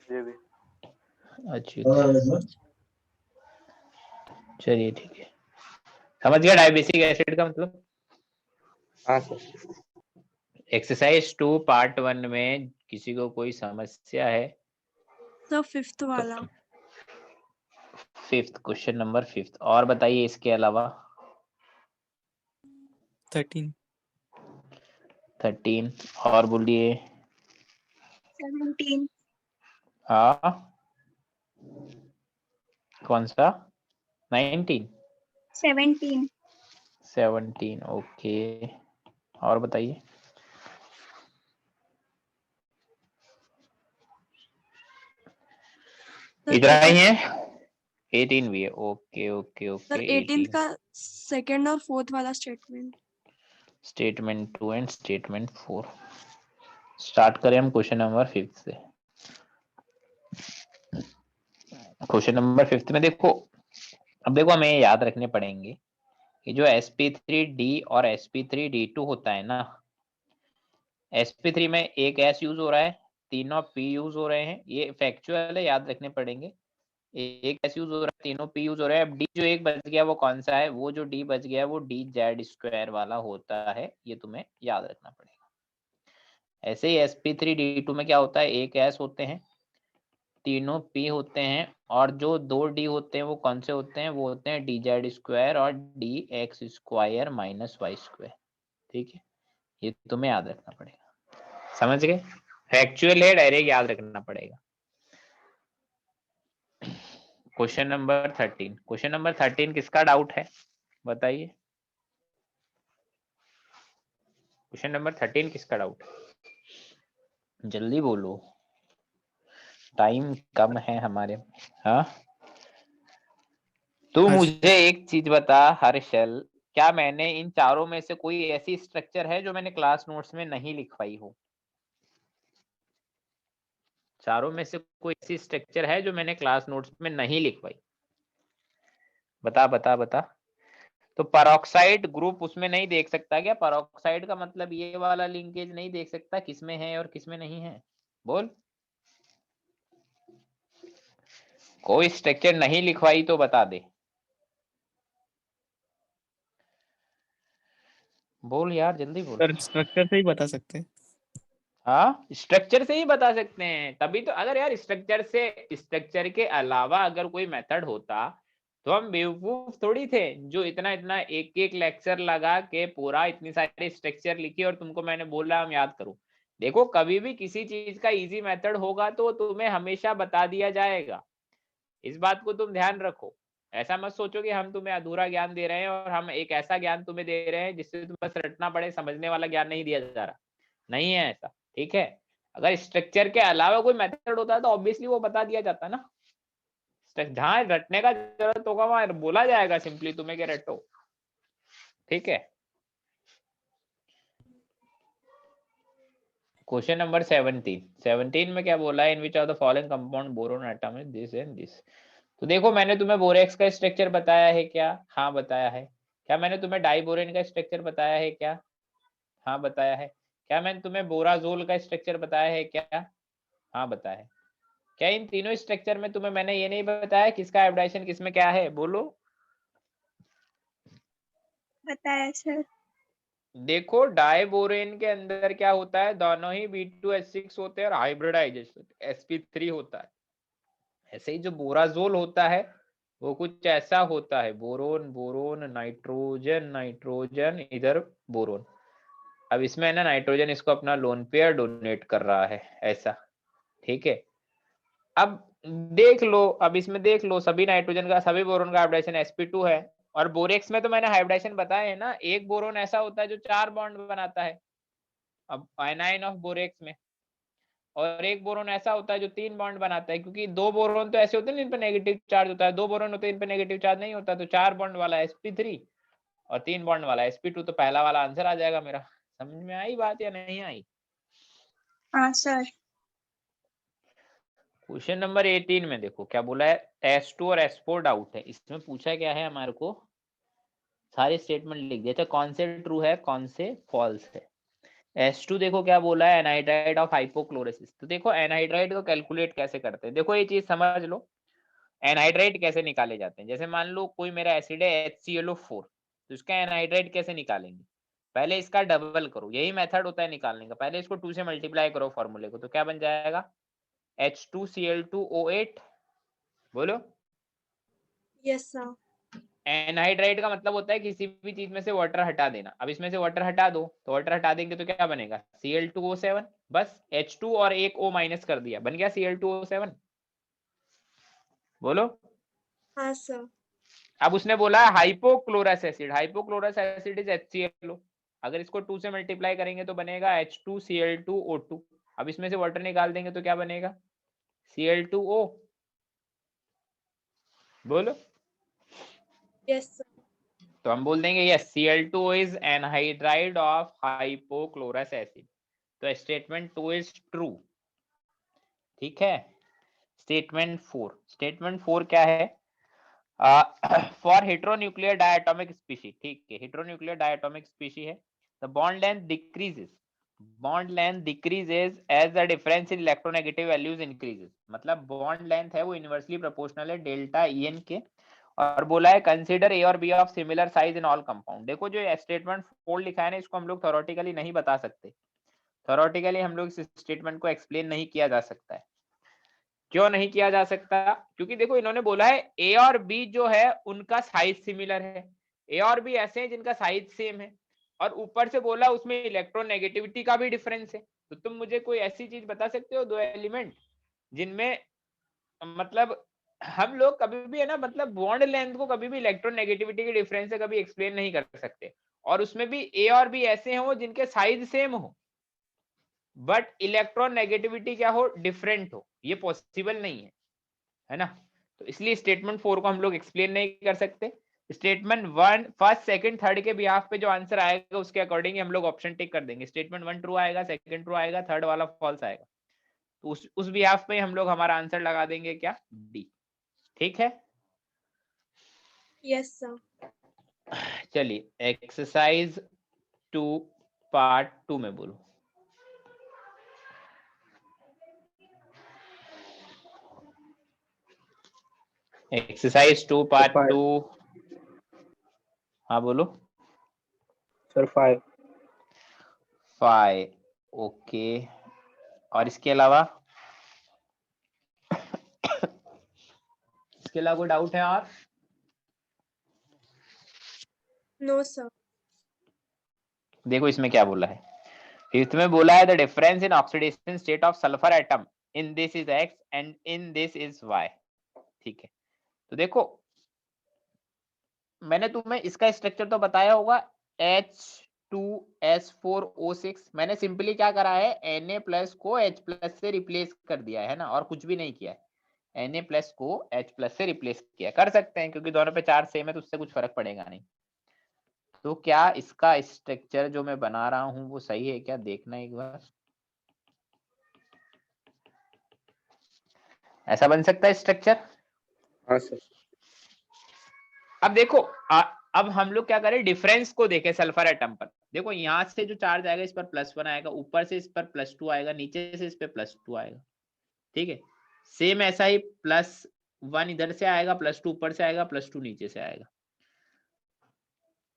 ये भी। अच्छा चलिए ठीक है, समझ गया डायबेसिक एसिड का मतलब। हाँ सर। एक्सरसाइज 2 पार्ट 1 में किसी को कोई समस्या है? तो फिफ्थ वाला। फिफ्थ क्वेश्चन नंबर फिफ्थ, और बताइए इसके अलावा। 13 13 और बोलिए। 17। हाँ कौन सा? 19 17। 17 ओके, और बताइए। इतना ही है? 18 भी है, ओके ओके सर ओके। 18 का सेकंड और फोर्थ वाला statement. Statement 2 and statement 4। Start करें हम क्वेश्चन नंबर 5 से। क्वेश्चन नंबर 5 में देखो, अब देखो हमें याद रखने पड़ेंगे कि जो sp3d और sp3d2 होता है ना, sp3 में एक s यूज हो रहा है, तीनों p यूज हो रहे हैं, ये फैक्चुअल है, याद रखने पड़ेंगे। एक s यूज हो रहा है, तीनों p यूज हो रहे हैं। अब d जो एक बच गया वो कौन सा है? वो जो d बच गया वो dz² वाला होता है, ये तुम्हें याद रखना पड़ेगा। ऐसे ही sp3d2 में क्या होता है? एक s होते हैं, तीनों p होते हैं, और जो दो d होते हैं वो कौन से होते हैं? वो होते हैं dz² और dx² माइनस y²। ठीक है, ये तुम्हें याद रखना पड़ेगा। समझ गए? फैक्चुअल है, डायरेक्ट याद रखना पड़ेगा। क्वेश्चन नंबर 13, क्वेश्चन नंबर 13 किसका डाउट है बताइए। क्वेश्चन नंबर 13 किसका डाउट है? जल्दी बोलो, टाइम कम है हमारे। हाँ तू मुझे एक चीज बता हर्षल, क्या मैंने इन चारों में से कोई ऐसी स्ट्रक्चर है जो मैंने क्लास नोट्स में नहीं लिखवाई हो? चारों में से कोई ऐसी स्ट्रक्चर है जो मैंने क्लास नोट्स में नहीं लिखवाई? बता बता बता। तो परऑक्साइड ग्रुप उसमें नहीं देख सकता क्या? परऑक्साइड का मतलब ये वाला लिंकेज नहीं देख सकता किसमें है और किसमें नहीं है? बोल, कोई स्ट्रक्चर नहीं लिखवाई तो बता दे। बोल यार जल्दी बोल। सर स्ट्रक्चर से ही बता सकते हैं। हाँ स्ट्रक्चर से ही बता सकते हैं, तभी तो। अगर यार स्ट्रक्चर से, स्ट्रक्चर के अलावा अगर कोई मेथड होता तो हम बेवकूफ थोड़ी थे जो इतना इतना एक एक लेक्चर लगा के पूरा इतनी सारी स्ट्रक्चर लिखी और तुमको मैंने बोला हम याद करो। देखो कभी भी किसी चीज का इजी मेथड होगा तो तुम्हें हमेशा बता दिया जाएगा, इस बात को तुम ध्यान रखो। ऐसा मत सोचो कि हम तुम्हें अधूरा ज्ञान दे रहे हैं और हम एक ऐसा ज्ञान तुम्हें दे रहे हैं जिससे तुम्हें बस रटना पड़े, समझने वाला ज्ञान नहीं दिया जा रहा। नहीं है ऐसा, ठीक है। अगर स्ट्रक्चर के अलावा कोई मेथड होता है तो ऑब्वियसली वो बता दिया जाता ना। जहां रटने का जरूरत होगा वहां बोला जाएगा सिंपली तुम्हें कि रटो, ठीक है। क्वेश्चन नंबर 17 में क्या बोला है? In which of the following compound boron atom is this and this. तो देखो मैंने तुम्हें बोरेक्स का स्ट्रक्चर बताया है क्या? हाँ बताया है। क्या मैंने तुम्हें डाइबोरेन का स्ट्रक्चर बताया है क्या? हाँ बताया है। क्या मैंने तुम्हें बोराजोल का स्ट्रक्चर बताया है क्या? हाँ बताया है। क्या इन तीनों स्ट्रक्चर में तुम्हें मैंने ये नहीं बताया किसका हाइब्रिडाइजेशन किसमें क्या है? बोलो। बताया सर। देखो डाइबोरेन के अंदर क्या होता है? दोनों ही B2H6 होते हैं और हाइब्रिडाइजेशन sp3 होता है। ऐसे ही जो बोराजोल होता है वो कुछ ऐसा होता है, बोरोन बोरोन नाइट्रोजन नाइट्रोजन इधर बोरोन। अब इसमें है ना नाइट्रोजन इसको अपना लोन पेयर डोनेट कर रहा है ऐसा, ठीक है। अब देख लो, अब इसमें देख लो सभी नाइट्रोजन का सभी बोरोन का हाइब्रिडाइजेशन sp2 है। और बोरेक्स में तो मैंने हाइब्रिडाइजेशन बताया है ना, एक बोरोन ऐसा होता है जो 4 बॉन्ड बनाता है, अब आयनाइन ऑफ बोरेक्स में। और एक बोरोन ऐसा होता है जो 3 बॉन्ड बनाता है, क्योंकि 2 बोरोन तो ऐसे होते हैं जिन पर नेगेटिव चार्ज होता है, 2 बोरोन होते हैं जिन पर नेगेटिव चार्ज नहीं होता। तो 4 बॉन्ड वाला sp3 और 3 बॉन्ड वाला sp2, तो पहला वाला आंसर आ जाएगा मेरा। समझ में आई बात या नहीं आई? हाँ सर। क्वेश्चन नंबर 18 में देखो क्या बोला है? S2 और S4 डाउट है। इसमें पूछा क्या है हमारे को? सारे स्टेटमेंट लिख दिया था, कौन से ट्रू है कौन से फॉल्स है। H2 देखो क्या बोला है, एनहाइड्राइड ऑफ हाइपोक्लोरिसिस। तो देखो एनहाइड्राइड को कैलकुलेट कैसे करते हैं, देखो ये चीज समझ लो। एनहाइड्राइड कैसे निकाले जाते हैं, जैसे मान लो कोई मेरा एसिड है HClO4, तो इसका एनहाइड्राइड कैसे निकालेंगे, पहले इसका डबल करो, यही मेथड होता है निकालने का। पहले इसको 2 से मल्टीप्लाई करो फॉर्मूले को, तो क्या बन जाएगा H2Cl2O8। बोलो। Yes sir. एनहाइड्राइड का मतलब होता है किसी भी चीज में से वाटर हटा देना। अब इसमें से वाटर हटा दो, तो वाटर हटा देंगे तो क्या बनेगा Cl2O7। बस H2 और एक O माइनस कर दिया, बन गया Cl2O7। बोलो। हाँ सर। अब उसने बोला hypochlorous acid, hypochlorous acid is HClO। अगर इसको 2 से मल्टीप्लाई करेंगे तो बनेगा H2Cl2O2। अब इसमें से वाटर निकाल देंगे तो क्या बनेगा Cl2O। बोलो। Yes sir. तो हम बोल देंगे yes Cl2O is anhydride of hypochlorous acid. तो स्टेटमेंट 2 इज ट्रू। ठीक है। स्टेटमेंट 4 क्या है, फॉर हेटेरोन्यूक्लियर डायटोमिक स्पीशीज। ठीक है, हेटेरोन्यूक्लियर डायटोमिक स्पीशीज है, the bond length decreases as the difference in electronegative values increases. मतलब बॉन्ड लेंथ है वो इनवर्सली प्रोपोर्शनल है डेल्टा En के। और बोला है कंसीडर ए और B of similar size in all compound. देखो जो स्टेटमेंट 4 लिखा है ना, इसको हम लोग थ्योरेटिकली नहीं बता सकते, थ्योरेटिकली हम लोग इस स्टेटमेंट को एक्सप्लेन नहीं किया जा सकता है। क्यों नहीं किया जा सकता, क्योंकि देखो इन्होंने बोला है ए और बी जो है उनका साइज सिमिलर है, ए और बी ऐसे हैं जिनका साइज सेम है, और ऊपर से बोला उसमें इलेक्ट्रोनेगेटिविटी का भी डिफरेंस है। तो तुम मुझे कोई ऐसी चीज बता सकते हो, दो एलिमेंट जिनमें मतलब हम लोग कभी भी है ना, मतलब बॉन्ड लेंथ को कभी भी इलेक्ट्रोनेगेटिविटी के डिफरेंस से कभी एक्सप्लेन नहीं कर सकते, और उसमें भी ए और बी ऐसे हो जिनके साइज सेम हो बट इलेक्ट्रॉन नेगेटिविटी क्या हो, डिफरेंट हो, ये पॉसिबल नहीं है ना। तो इसलिए स्टेटमेंट 4 को हम लोग एक्सप्लेन नहीं कर सकते। स्टेटमेंट 1 फर्स्ट सेकंड थर्ड के बिहाफ पे जो आंसर आएगा उसके अकॉर्डिंग हम लोग ऑप्शन टिक कर देंगे। स्टेटमेंट 1 ट्रू आएगा, सेकंड ट्रू आएगा, थर्ड वाला फॉल्स आएगा, तो उस बिहाफ पे हम लोग हमारा आंसर लगा देंगे क्या, डी। ठीक है। Yes sir. चलिए एक्सरसाइज 2 पार्ट 2 में बोलो। Exercise 2 part 2। हाँ बोलो सर 5। 5 ओके। और इसके अलावा इसके अलावा कोई डाउट है और? No sir. देखो इसमें क्या बोला है, इसमें बोला है the difference in oxidation state of sulphur atom in this is x and in this is y। ठीक है, तो देखो मैंने तुम्हें इसका स्ट्रक्चर तो बताया होगा H2S4O6। मैंने सिंपली क्या करा है, Na प्लस को H प्लस से रिप्लेस कर दिया है ना, और कुछ भी नहीं किया है। Na प्लस को H प्लस से रिप्लेस किया, कर सकते हैं क्योंकि दोनों पे चार्ज सेम है तो उससे कुछ फर्क पड़ेगा नहीं। तो क्या इसका स्ट्रक्चर जो मैं बना रहा हूं वो सही है क्या, देखना एक बार। ऐसा बन सकता है स्ट्रक्चर। हाँ सर। अब देखो अब हम लोग क्या करें, डिफरेंस को देखें सल्फर एटम पर। देखो यहाँ से जो चार्ज आएगा इस पर +1 आएगा, ऊपर से इस पर +2 आएगा, नीचे से इस पर +2 आएगा। ठीक है, सेम ऐसा ही +1 इधर से आएगा, +2 ऊपर से आएगा, +2 नीचे से आएगा।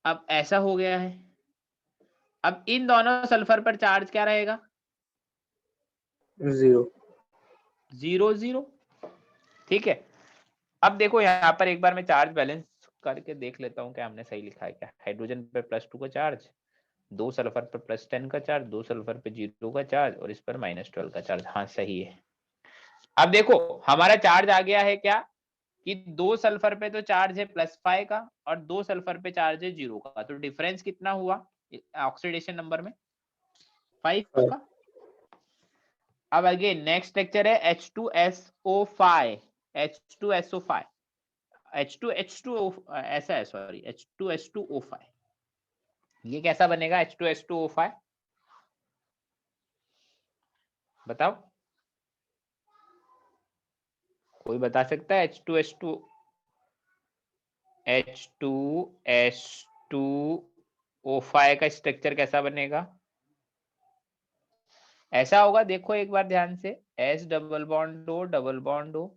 अब ऐसा हो गया है। अब इन दोनों सल्फर पर चार्ज क्या रहेगा, 0 0 0। ठीक है, अब देखो यहाँ पर एक बार मैं चार्ज बैलेंस करके देख लेता हूँ क्या हमने सही लिखा है क्या। हाइड्रोजन पे +2 का चार्ज, 2 सल्फर पे +10 का चार्ज, 2 सल्फर पे 0 का चार्ज, और इस पर -12 का चार्ज। हाँ सही है। अब देखो हमारा चार्ज आ गया है क्या, कि 2 सल्फर पे तो चार्ज है +5 का और 2 सल्फर पे चार्ज है 0 का, तो डिफरेंस कितना हुआ ऑक्सीडेशन नंबर में, 5 का। अब अगेन नेक्स्ट स्ट्रक्चर है H2SO5। H2SO5 H2H2O ऐसा है, सॉरी H2H2O5। ये कैसा बनेगा H2H2O5, बताओ कोई बता सकता है। H2H2O5 का स्ट्रक्चर कैसा बनेगा, ऐसा होगा, देखो एक बार ध्यान से, S double bond O double bond O,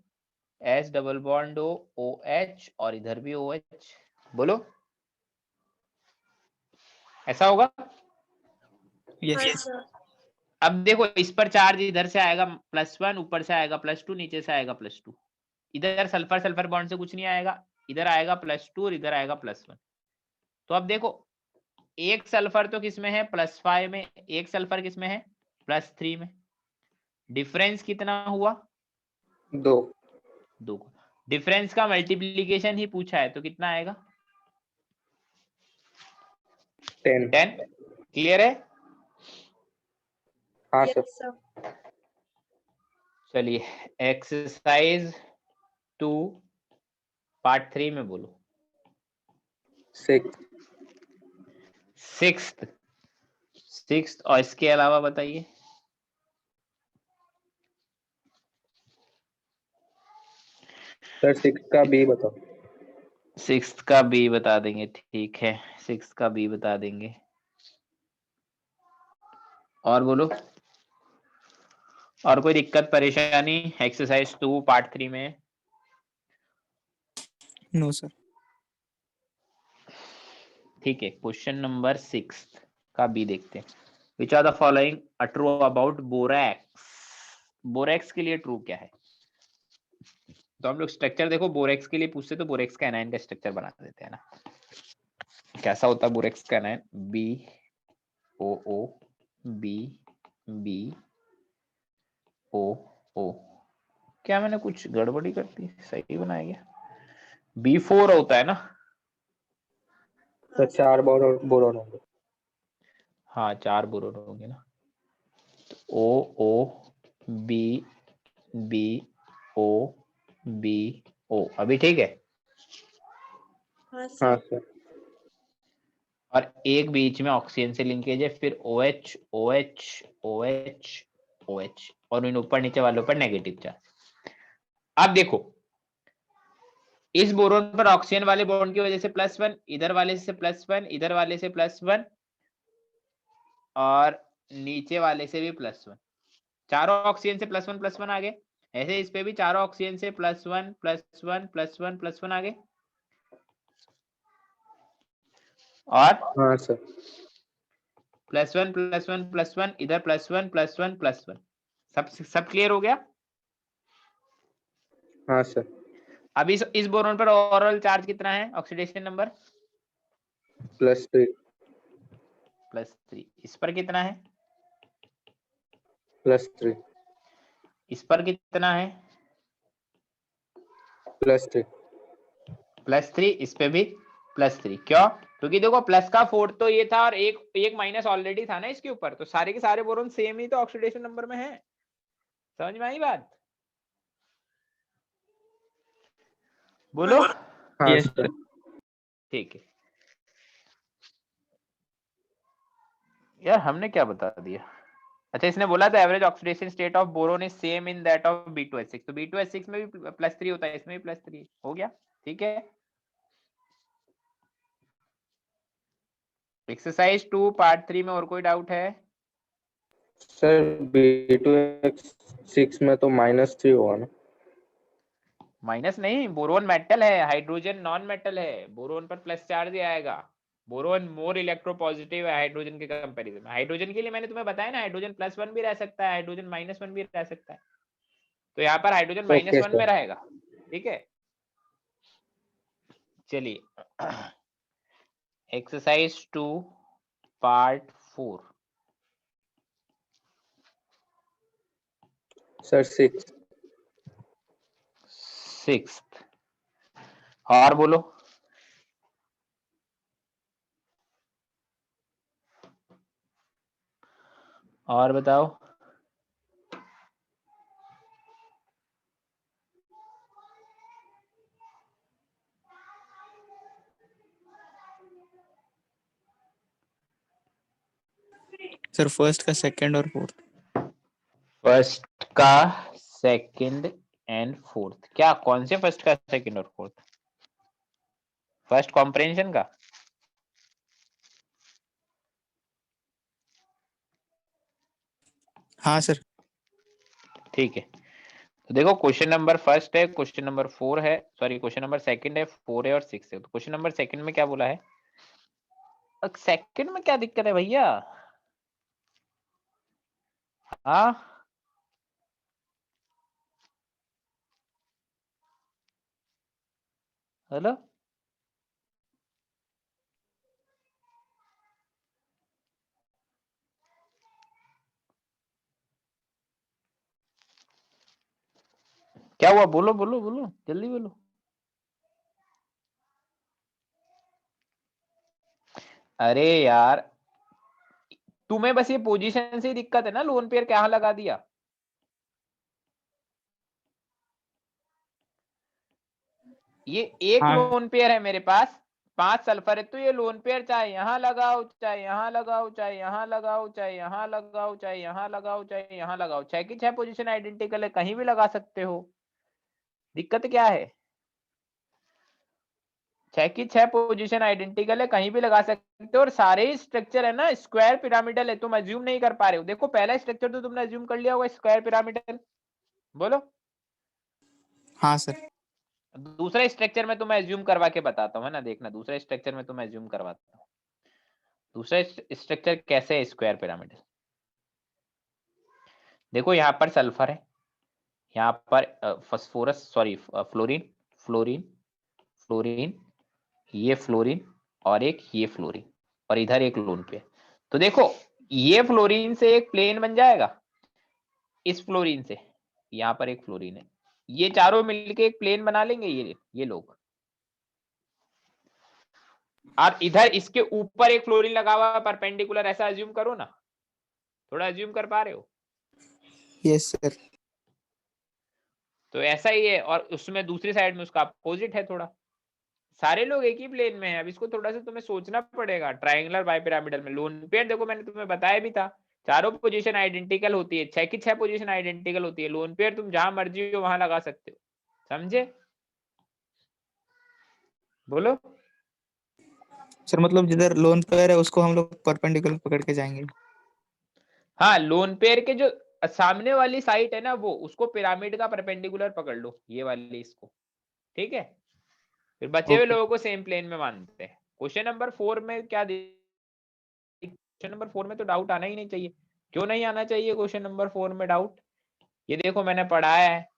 S double bond O, O H, और इधर भी ओ एच। बोलो ऐसा होगा। यस हाँ सर। सर। अब देखो इस पर चार्ज इधर से आएगा +1, ऊपर से आएगा +2, नीचे से आएगा +2। इधर सल्फर सल्फर बॉन्ड से कुछ नहीं आएगा, इधर आएगा +2 और इधर आएगा +1। तो अब देखो एक सल्फर तो किसमें है +5 में, एक सल्फर किसमें है +3 में। डिफरेंस कितना हुआ 2 2। डिफरेंस का मल्टीप्लीकेशन ही पूछा है तो कितना आएगा 10। 10। क्लियर है। हाँ यस सर। सर। चलिए एक्सरसाइज 2 पार्ट 3 में बोलो। 6 सिक्स्थ और इसके अलावा बताइए। सर 6 का बी बताओ। सिक्स्थ का बी बता देंगे, ठीक है, सिक्स्थ का बी बता देंगे। और बोलो, और कोई दिक्कत परेशानी एक्सरसाइज 2 पार्ट 3 में? No sir. ठीक है, क्वेश्चन नंबर 6 का बी देखते हैं। Which are the following a true about borax. Borax के लिए ट्रू क्या है? तो हम लोग स्ट्रक्चर देखो, बोरेक्स के लिए पूछते तो बोरेक्स का एनायन का स्ट्रक्चर बना देते हैं ना। कैसा होता है बोरेक्स का anion? B O O B B O O. क्या मैंने कुछ गड़बड़ी कर दी? सही बनाया गया। B4 होता है ना। सर 4 बोरॉन होंगे। हाँ 4 बोरोन होंगे ना। O O B B O B O. अभी ठीक है। हाँ हाँ सर। सर। और एक बीच में ऑक्सीजन से लिंकेज है, फिर OH OH OH OH, और इन ऊपर नीचे वालों पर नेगेटिव चार्ज। अब देखो इस बोरोन पर ऑक्सीजन वाले बॉन्ड की वजह से +1, इधर वाले से +1, इधर वाले से +1, और नीचे वाले से भी +1। चारों ऑक्सीजन से +1 आ गए। ऐसे इस पे भी चारों ऑक्सीजन से +1 +1 +1 +1 आ गए। और हाँ सर। +1 +1 +1, इधर +1 +1 +1। सब क्लियर हो गया। हाँ सर। अब इस बोरोन पर ओवरऑल चार्ज कितना है, ऑक्सीडेशन नंबर? +3 +3। इस पर कितना है? +3 इस पर कितना है? +3 +3। इस पे भी +3। क्यों? क्योंकि देखो प्लस का 4 तो ये था और एक माइनस ऑलरेडी था ना इसके ऊपर, तो सारे के सारे बोरोन सेम ही तो ऑक्सीडेशन नंबर में है। समझ में आई बात? बोलो। हाँ यस सर। सर। ठीक है यार, हमने क्या बता दिया? अच्छा, इसने बोला था average oxidation state of boron is same in that of B2H6, तो B2H6 में भी +3 होता है, इसमें भी +3 हो गया। ठीक है। एक्सरसाइज 2 पार्ट 3 में और कोई डाउट है? सर B2H6 में तो -3 होगा ना। माइनस नहीं, बोरोन मेटल है, हाइड्रोजन नॉन मेटल है, बोरोन पर प्लस चार्ज ही आएगा। बोरोन मोर इलेक्ट्रोपॉजिटिव है हाइड्रोजन के कंपैरिजन में। हाइड्रोजन के लिए मैंने तुम्हें बताया ना, हाइड्रोजन +1 भी रह सकता है, हाइड्रोजन -1 भी रह सकता है, तो यहाँ पर हाइड्रोजन ओके -1 में सर। रहेगा। ठीक है, चलिए एक्सरसाइज 2 पार्ट 4। Sir 6 sixth. और बोलो। और बताओ। सर फर्स्ट का सेकंड और फोर्थ। फर्स्ट का सेकंड एंड फोर्थ। क्या कौन से फर्स्ट का सेकंड और फोर्थ? फर्स्ट कॉम्प्रिहेंशन का? हाँ सर। ठीक है, तो देखो क्वेश्चन नंबर फर्स्ट है, क्वेश्चन नंबर 4 है, सॉरी क्वेश्चन नंबर सेकंड है, 4 है और 6 है। तो क्वेश्चन नंबर सेकंड में क्या बोला है? सेकंड में क्या दिक्कत है भैया? हाँ, हेलो, क्या हुआ? बोलो बोलो बोलो, जल्दी बोलो। अरे यार, तुम्हें बस ये पोजीशन से ही दिक्कत है ना, लोन पेयर कहाँ लगा दिया? ये एक हाँ लोन पेयर है मेरे पास, 5 सल्फर है, तो ये लोन पेयर चाहे यहाँ लगाओ, चाहे यहाँ लगाओ, चाहे यहाँ लगाओ, चाहे यहाँ लगाओ, चाहे यहाँ लगाओ, चाहे यहाँ लगाओ, 6 की 6 पोजीशन आइडेंटिकल है, कहीं भी लगा सकते हो। दिक्कत क्या है? 6 की 6 पोजीशन आइडेंटिकल है, कहीं भी लगा सकते हो, और सारे ही स्ट्रक्चर है ना स्क्वायर पिरामिडल है। तुम अज्यूम नहीं कर पा रहे हो। देखो पहला स्ट्रक्चर तो तुमने अज्यूम कर लिया होगा, स्क्वायर पिरामिडल। बोलो। हाँ सर। दूसरा स्ट्रक्चर में तुम्हें अज्यूम करवा के बताता हूँ, है ना, देखना दूसरा स्ट्रक्चर में तुम्हें अज्यूम करवाता हूँ। दूसरा स्ट्रक्चर कैसे है स्क्वायर पिरामिडल? देखो यहाँ पर सल्फर है, यहाँ पर phosphorus, sorry fluorine, fluorine, fluorine, ये फ्लोरीन, और एक ये फ्लोरीन, और इधर एक लोन पेयर। तो देखो ये फ्लोरीन से एक प्लेन बन जाएगा, इस फ्लोरीन से यहाँ पर एक फ्लोरीन है, ये चारों मिलके एक प्लेन बना लेंगे ये लोग। और इधर इसके ऊपर एक फ्लोरीन लगा हुआ परपेंडिकुलर, ऐसा अज्यूम करो ना, थोड़ा अज्यूम कर पा रहे हो? Yes sir. तो ऐसा ही है, और उसमें दूसरी साइड में उसका अपोजिट है थोड़ा। सारे लोग एक ही प्लेन में हैं। अब इसको थोड़ा सा तुम्हें सोचना पड़ेगा। ट्रायंगुलर बाइपिरामिडल में लोन पेयर देखो मैंने तुम्हें बताया भी था, चारों पोजीशन आइडेंटिकल होती है, 6 की 6 पोजीशन आइडेंटिकल होती है। लोन पेयर तुम जहां मर्जी हो वहां लगा सकते हो, समझे? बोलो। सर मतलब जिधर लोन पेयर है उसको हम लोग परपेंडिकुलर पकड़ के जाएंगे। हाँ, लोन पेयर के जो सामने वाली साइड है ना, वो उसको पिरामिड का परपेंडिकुलर पकड़ लो, ये वाली इसको, ठीक है? फिर बचे हुए ओके। लोगों को सेम प्लेन में मानते हैं। क्वेश्चन नंबर 4 में क्या, क्वेश्चन नंबर 4 में तो डाउट आना ही नहीं चाहिए। क्यों नहीं आना चाहिए क्वेश्चन नंबर 4 में डाउट? ये देखो मैंने पढ़ाया है,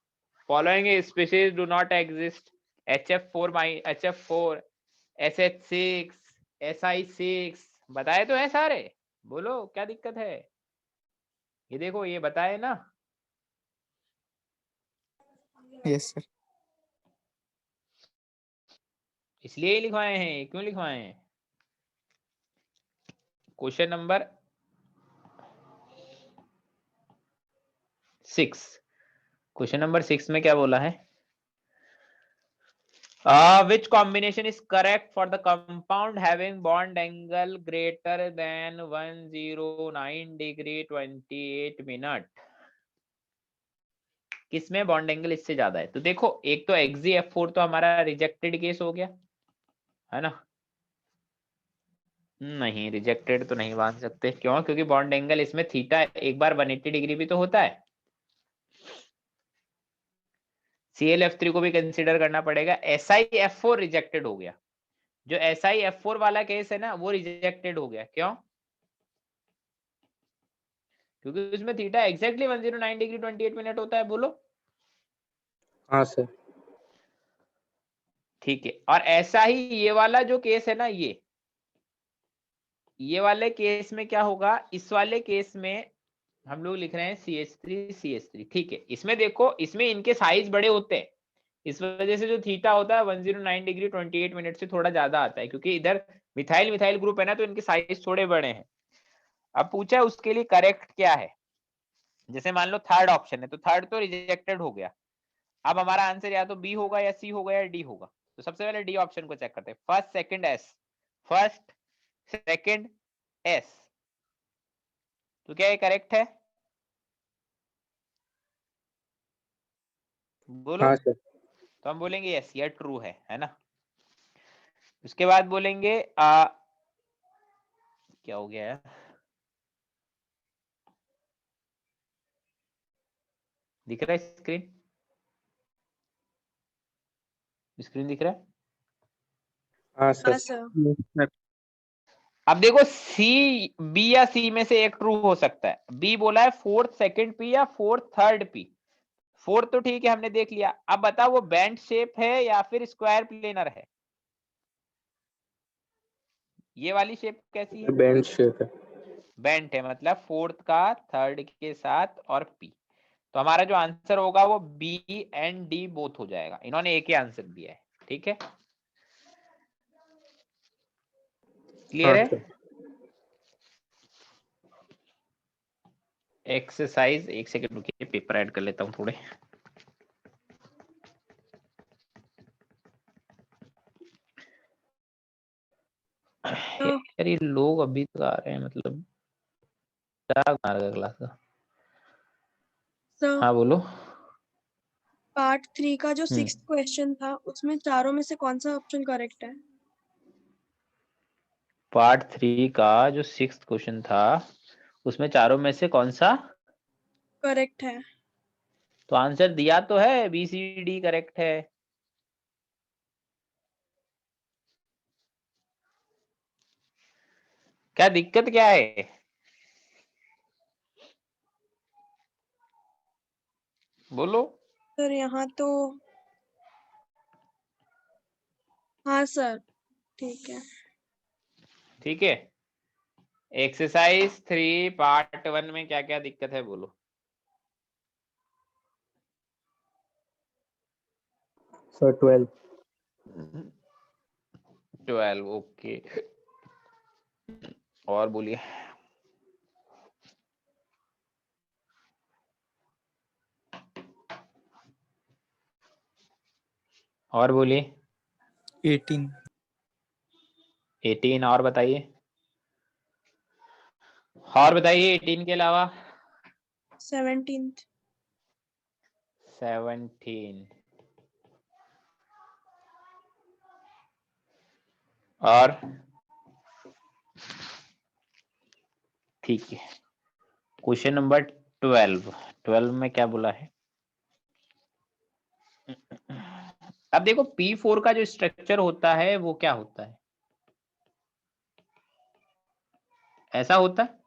following species do not exist, HF4 HF4, SH6, SI6, बताए तो है सारे। बोलो क्या दिक्कत है? ये देखो ये बताए ना। Yes sir. इसलिए ही लिखवाए हैं। क्यों लिखवाए हैं? क्वेश्चन नंबर 6, क्वेश्चन नंबर 6 में क्या बोला है? Which combination is correct for the compound having bond angle greater than 109 degree 28 minute? किसमें बॉन्ड एंगल इससे ज्यादा है? तो देखो एक तो XeF4 तो हमारा रिजेक्टेड केस हो गया, है ना? नहीं, रिजेक्टेड तो नहीं मान सकते। क्यों? क्योंकि बॉन्ड एंगल इसमें थीटा एक बार 180 डिग्री भी तो होता है। ClF3 को भी कंसीडर करना पड़ेगा। SiF4 रिजेक्टेड हो गया। जो SiF4 वाला केस है ना, वो रिजेक्टेड हो गया। क्यों? क्योंकि उसमें थीटा एग्जैक्टली 109 डिग्री 28 मिनट होता है। बोलो। हाँ सर। ठीक है, और ऐसा ही ये वाला जो केस है ना, ये वाले केस में क्या होगा? इस वाले केस में हम लोग लिख रहे हैं CH3 ठीक है। इसमें देखो, इसमें इनके साइज बड़े होते हैं, इस वजह से जो थीटा होता है 109 डिग्री 28 मिनट से थोड़ा ज्यादा आता है, क्योंकि इधर मिथाइल मिथाइल ग्रुप है ना, तो इनके साइज थोड़े बड़े हैं। अब पूछा है उसके लिए करेक्ट क्या है। जैसे मान लो थर्ड ऑप्शन है, तो थर्ड तो रिजेक्टेड हो गया। अब हमारा आंसर या तो बी होगा, या सी होगा, या डी होगा। तो सबसे पहले डी ऑप्शन को चेक करते हैं। First second S, first second S, तो क्या ये करेक्ट है? बोलो। हाँ सर। तो हम बोलेंगे यस, ये ट्रू है ना? उसके बाद बोलेंगे क्या हो गया है? दिख रहा है स्क्रीन? स्क्रीन दिख रहा है? हाँ हाँ सर। सर। अब देखो सी, बी या सी में से एक ट्रू हो सकता है। बी बोला है फोर्थ सेकंड पी या फोर्थ थर्ड पी। फोर्थ तो ठीक है, हमने देख लिया। अब बताओ वो बैंड शेप है या फिर स्क्वायर प्लेनर है? ये वाली शेप कैसी है? बैंड शेप है। बेंट है, मतलब फोर्थ का थर्ड के साथ और पी। तो हमारा जो आंसर होगा वो बी एंड डी बोथ हो जाएगा। इन्होंने एक ही आंसर दिया है, ठीक है? क्लियर हाँ है? सर। एक्सरसाइज, एक सेकंड रुकिए, पेपर ऐड कर लेता हूँ थोड़े। तो यार ये लोग अभी तक आ रहे हैं, मतलब क्या मार गया क्लास का। सर हाँ बोलो। पार्ट 3 का जो 6th क्वेश्चन था उसमें चारों में से कौन सा ऑप्शन करेक्ट है? पार्ट 3 का जो 6th क्वेश्चन था उसमें चारों में से कौन सा करेक्ट है? तो आंसर दिया तो है, बी सी डी करेक्ट है। क्या दिक्कत क्या है? बोलो। सर यहाँ तो हाँ सर, ठीक है। ठीक है। एक्सरसाइज 3 पार्ट 1 में क्या क्या दिक्कत है बोलो। सर 12। 12, ओके। और बोलिए। और बोलिए। 18। 18 और बताइए। और बताइए 18 के अलावा। 17th। 17 और ठीक है। क्वेश्चन नंबर 12 में क्या बोला है? अब देखो P4 का जो स्ट्रक्चर होता है वो क्या होता है? ऐसा होता है।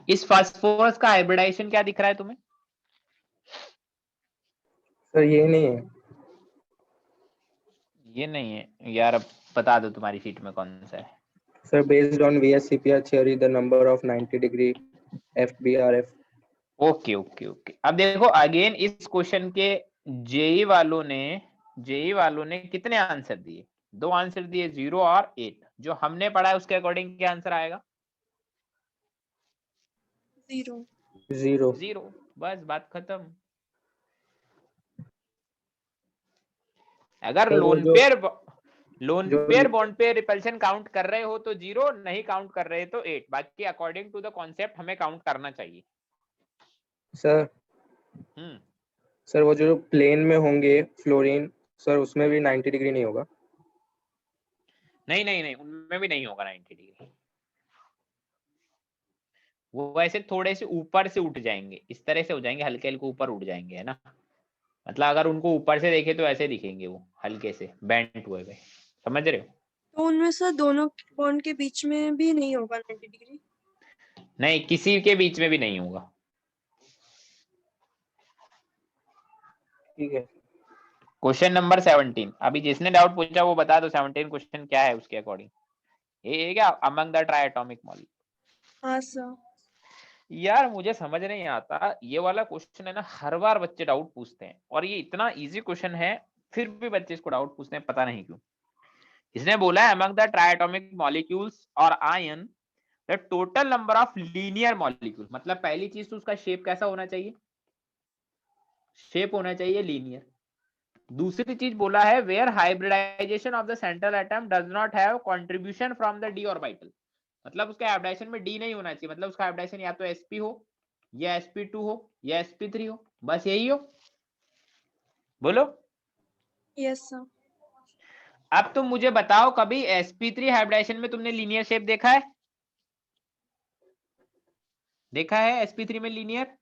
इस फास्फोरस का हाइब्रिडाइजेशन क्या दिख रहा है तुम्हें? सर ये नहीं है। ये नहीं है यार, अब बता दो तुम्हारी सीट में कौन सा है। Sir, based on VSCPR theory, the number of 90-degree FBRF. Okay okay okay. अब देखो अगेन इस क्वेश्चन के जेई वालों ने कितने आंसर दिए? 2 आंसर दिए, 0 और 8। जो हमने पढ़ा है उसके अकॉर्डिंग क्या आंसर आएगा? 0। 0। 0। बस बात खत्म। अगर सर वो लोन जो पेयर बॉन्ड पे रिपल्शन काउंट कर रहे हो तो 0, नहीं काउंट कर रहे तो 8। बाकी अकॉर्डिंग टू द कॉन्सेप्ट हमें काउंट करना चाहिए। सर सर वो जो प्लेन में होंगे फ्लोरीन, सर उसमें भी 90 डिग्री नहीं होगा। नहीं नहीं नहीं, उनमें भी नहीं होगा 90 डिग्री। वो वैसे थोड़े से ऊपर से उठ जाएंगे, इस तरह से हो जाएंगे, हल्के हल्के ऊपर उठ जाएंगे, है ना? मतलब अगर उनको ऊपर से देखे तो ऐसे दिखेंगे, वो हल्के से बैंड हुए हुए। समझ रहे हो? तो उनमें से दोनों बॉन्ड के बीच में भी नहीं होगा 90 डिग्री? नहीं, किसी के बीच में भी नहीं होगा। ठीक है। क्वेश्चन नंबर 17, अभी जिसने डाउट पूछा वो बता दो 17 क्वेश्चन क्या है उसके अकॉर्डिंग। ये क्या अमंग द ट्राइएटॉमिक मॉलिक्यूल। हाँ सर। यार मुझे समझ नहीं आता, ये वाला क्वेश्चन है ना, हर बार बच्चे डाउट पूछते हैं और ये इतना इजी क्वेश्चन है फिर भी बच्चे इसको डाउट पूछते हैं, पता नहीं क्यों। इसने बोला है अमंग द ट्राइएटॉमिक मॉलिक्यूल्स और ion the total number of linear molecule. मतलब पहली चीज तो उसका शेप कैसा होना चाहिए? शेप होना चाहिए लीनियर। दूसरी चीज बोला है where hybridisation of the central atom does not have contribution from the d orbital. मतलब उसका हाइब्रिडाइजेशन में डी नहीं होना चाहिए, मतलब उसका हाइब्रिडाइजेशन या तो sp हो या sp2 हो या sp3 हो, बस यही हो। बोलो। Yes sir. अब तुम मुझे बताओ कभी sp3 हाइब्रिडाइजेशन में तुमने लीनियर शेप देखा है? देखा है sp3 में लीनियर?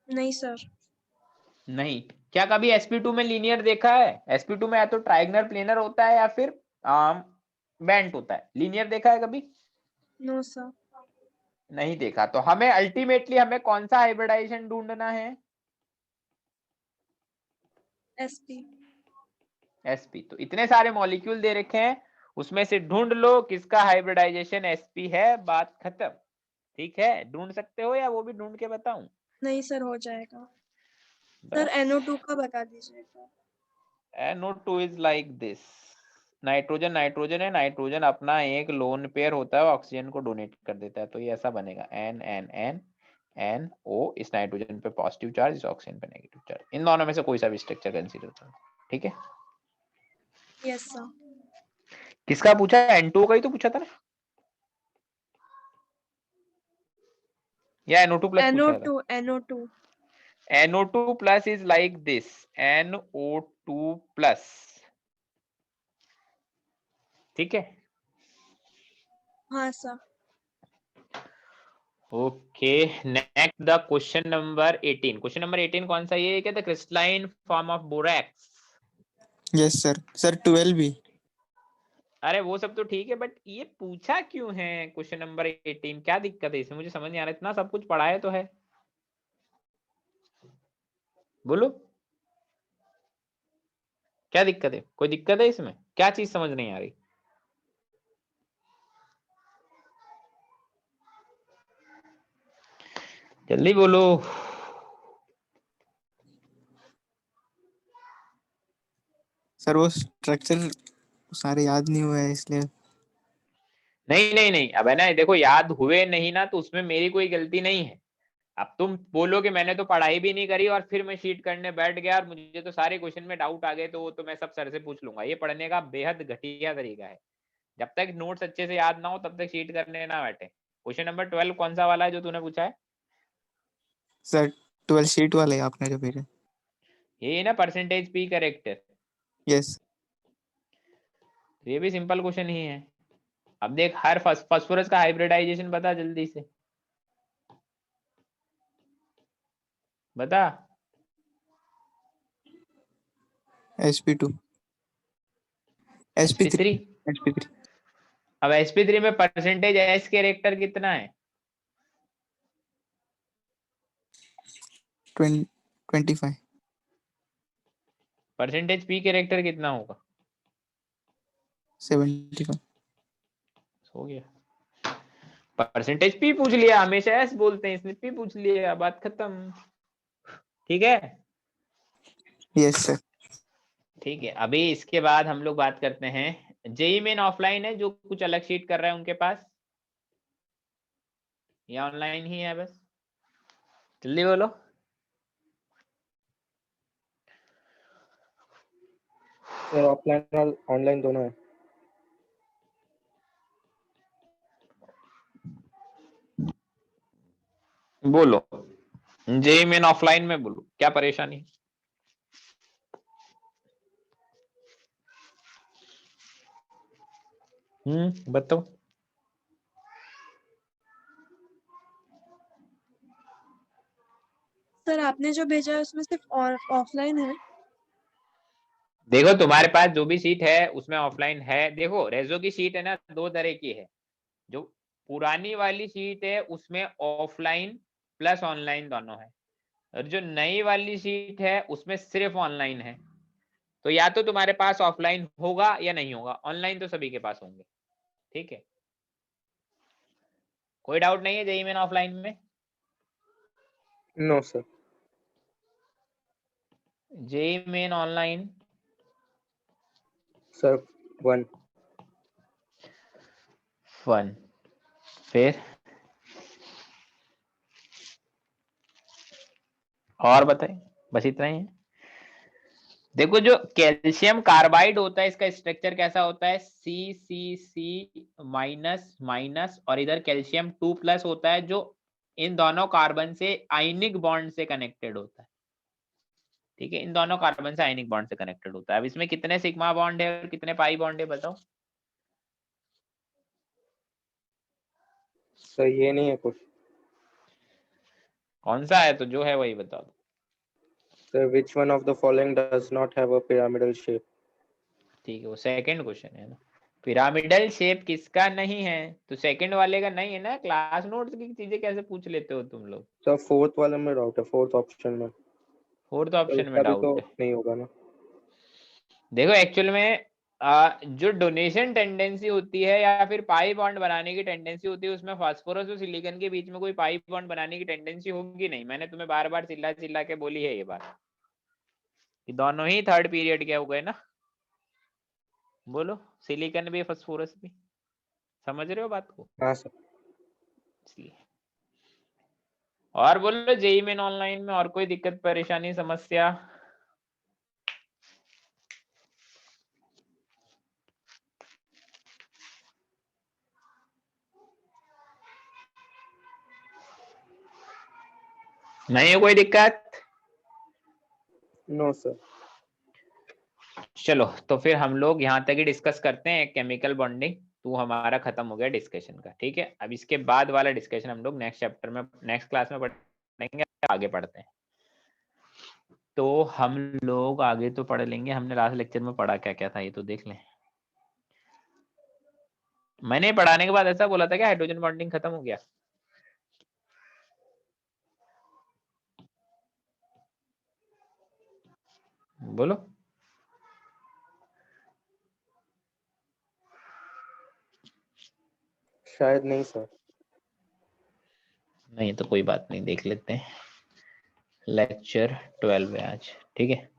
नहीं सर। नहीं। क्या कभी sp2 में लीनियर देखा है? sp2 में या तो ट्राइगोनल प्लेनर होता है या फिर बेंट होता है। लीनियर देखा है कभी? No sir. नहीं देखा। तो हमें अल्टीमेटली हमें कौन सा हाइब्रिडाइजेशन ढूंढना है? sp। sp। तो इतने सारे मॉलिक्यूल दे रखे हैं, उसमें से ढूंढ लो किसका हाइब्रिडाइजेशन sp है, बात खत्म। ठीक है, ढूंढ सकते हो या वो भी ढूंढ के बताऊं? नहीं सर, हो जाएगा। सर बस। NO2 का बता दीजिएगा। NO2 is like this. Nitrogen nitrogen है, नाइट्रोजन अपना एक लोन पेयर होता है, ऑक्सीजन को डोनेट कर देता है, तो ये ऐसा बनेगा NO। इस नाइट्रोजन पे पॉजिटिव चार्ज, इस ऑक्सीजन पे नेगेटिव चार्ज। इन दोनों में से कोई सा भी स्ट्रक्चर कंसीडर करो। ठीक है। Yes sir. किसका पूछा है? N2 का ही तो पूछा था ना, या NO2 प्लस पूछा था? NO2। NO2 plus is like this, NO2 plus। ठीक है। हाँ sir. Okay, next the question number 18। Question number 18 कौन सा? ये क्या था? Crystalline form of borax. Yes sir. Sir 12 भी। अरे वो सब तो ठीक है, बट ये पूछा क्यों है क्वेश्चन नंबर 18? क्या दिक्कत है इसमें? मुझे समझ नहीं आ रहा। इतना सब कुछ पढ़ा है तो है, बोलो क्या दिक्कत है? कोई दिक्कत है इसमें? क्या चीज समझ नहीं आ रही? जल्दी बोलो। सर वो स्ट्रक्चर सारे याद नहीं हुए हैं इसलिए। नहीं नहीं नहीं, अब है ना, देखो याद हुए नहीं ना तो उसमें मेरी कोई गलती नहीं है। अब तुम बोलो कि मैंने तो पढ़ाई भी नहीं करी और फिर मैं शीट करने बैठ गया और मुझे तो सारे क्वेश्चन में डाउट आ गए, तो वो तो मैं सब सर से पूछ लूंगा। ये पढ़ने का बेहद घटिया तरीका है। जब तक नोट्स अच्छे से याद ना हो तब तक शीट करने ना बैठे। क्वेश्चन नंबर 12 कौन सा वाला है जो तूने पूछा है? सर 12 शीट वाले आपने जो भेजे। ये ना परसेंटेज पी करेक्टर। यस। ये भी सिंपल क्वेश्चन ही है। अब देख, हर फास्फोरस का हाइब्रिडाइजेशन बता जल्दी से, बता। sp2 sp3 sp3 अब sp3 में परसेंटेज एस कैरेक्टर कितना है? 25। परसेंटेज पी कैरेक्टर कितना होगा? 75। हो गया। परसेंटेज पी पूछ लिया, हमेशा एस बोलते हैं, इसने पी पूछ लिया, बात खत्म। ठीक है। Yes sir. ठीक है, अभी इसके बाद हम लोग बात करते हैं जेई मेन ऑफलाइन है जो कुछ अलग शीट कर रहा है उनके पास, या ऑनलाइन ही है? बस जल्दी बोलो। सर ऑफलाइन और ऑनलाइन दोनों है। बोलो, जेई मेन ऑफलाइन में बोलो, क्या परेशानी है? बताओ। सर आपने जो भेजा है उसमें सिर्फ ऑफलाइन है। देखो तुम्हारे पास जो भी सीट है उसमें ऑफलाइन है। देखो रेजो की सीट है ना, दो तरह की है। जो पुरानी वाली सीट है उसमें ऑफलाइन प्लस ऑनलाइन दोनों है, और जो नई वाली सीट है उसमें सिर्फ ऑनलाइन है। तो या तो तुम्हारे पास ऑफलाइन होगा या नहीं होगा, ऑनलाइन तो सभी के पास होंगे। ठीक है, कोई डाउट नहीं है जेई मेन ऑफलाइन में? No sir. JEE Main online sir 1। फिर और बताइए, बस इतना ही है। देखो जो कैल्शियम कार्बाइड होता है इसका स्ट्रक्चर कैसा होता है? CCC माइनस माइनस, और इधर कैल्शियम 2+ होता है जो इन दोनों कार्बन से आयनिक बॉन्ड से कनेक्टेड होता है। ठीक है, इन दोनों कार्बन से आयनिक बॉन्ड से कनेक्टेड होता है। अब इसमें कितने सिग्मा बॉन्ड है और कितने पाई बॉन्ड है बताओ? सर ये नहीं है कुछ। कौन सा है? तो जो है वही बता दो। Sir, which one of the following does not have a pyramidal shape? ठीक है, वो सेकंड क्वेश्चन है ना। पिरामिडल शेप किसका नहीं है? तो सेकंड वाले का नहीं है ना। क्लास नोट्स की चीजें कैसे पूछ लेते हो तुम लोग? सर फोर्थ वाले में डाउट है, फोर्थ ऑप्शन में। फोर्थ तो ऑप्शन में इसका भी तो डाउट है। नहीं होगा ना। देखो एक्चुअल में जो डोनेशन टेंडेंसी होती है या फिर पाई बॉन्ड बनाने की टेंडेंसी होती है, उसमें फास्फोरस और सिलिकॉन के बीच में कोई पाई बॉन्ड बनाने की टेंडेंसी होगी नहीं। मैंने तुम्हें बार बार चिल्ला चिल्ला के बोली है ये बात कि दोनों ही थर्ड पीरियड के हो गए ना। बोलो, सिलिकॉन भी फास्फोरस भी। समझ रहे हो बात को? हाँ सर। इसलिए और बोलो, जेईई मेन ऑनलाइन में और कोई दिक्कत परेशानी समस्या? नहीं है कोई दिक्कत? No sir. चलो तो फिर हम लोग यहाँ तक ही डिस्कस करते हैं केमिकल बॉन्डिंग। तो हमारा खत्म हो गया डिस्कशन का, ठीक है। अब इसके बाद वाला डिस्कशन हम लोग नेक्स्ट चैप्टर में, नेक्स्ट क्लास में पढ़ेंगे। आगे पढ़ते हैं। तो हम लोग आगे तो पढ़ लेंगे। हमने लास्ट लेक्चर में पढ़ा क्या क्या था ये तो देख लें। मैंने पढ़ाने के बाद ऐसा बोला था कि हाइड्रोजन बॉन्डिंग खत्म हो गया। बोलो। शायद नहीं सर। नहीं तो कोई बात नहीं, देख लेते हैं। लेक्चर 12 है आज, ठीक है।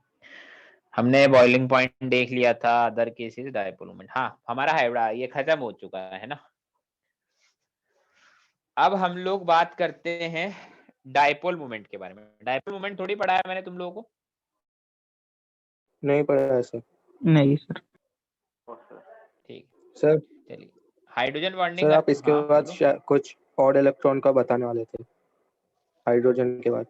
हमने बॉइलिंग पॉइंट देख लिया था, अदर केसेस, डायपोल मोमेंट। हाँ हमारा हाइब्रिड ये खत्म हो चुका है ना। अब हम लोग बात करते हैं डायपोल मोमेंट के बारे में। डायपोल मोमेंट थोड़ी पढ़ाया मैंने तुम लोगों को। नहीं पढ़ा है सर। नहीं सर। ठीक सर चलिए। हाइड्रोजन बॉन्डिंग सर आप इसके हाँ बाद बोलो। कुछ ऑड इलेक्ट्रॉन का बताने वाले थे हाइड्रोजन के बाद।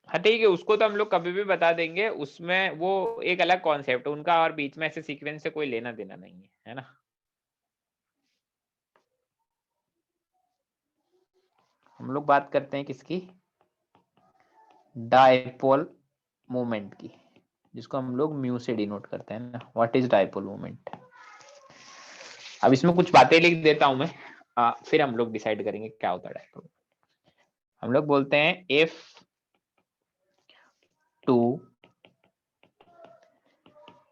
हाँ ठीक है, उसको तो हम लोग कभी भी बता देंगे। उसमें वो एक अलग कॉन्सेप्ट है उनका, और बीच में ऐसे सीक्वेंस से कोई लेना देना नहीं है ना। हम लोग बात करते हैं किसकी? डायपोल मोमेंट की, जिसको हम लोग म्यू से डिनोट करते हैं ना। What is dipole moment? अब इसमें कुछ बातें लिख देता हूं मैं, फिर हम लोग डिसाइड करेंगे क्या होता है डायपोल। हम लोग बोलते हैं if two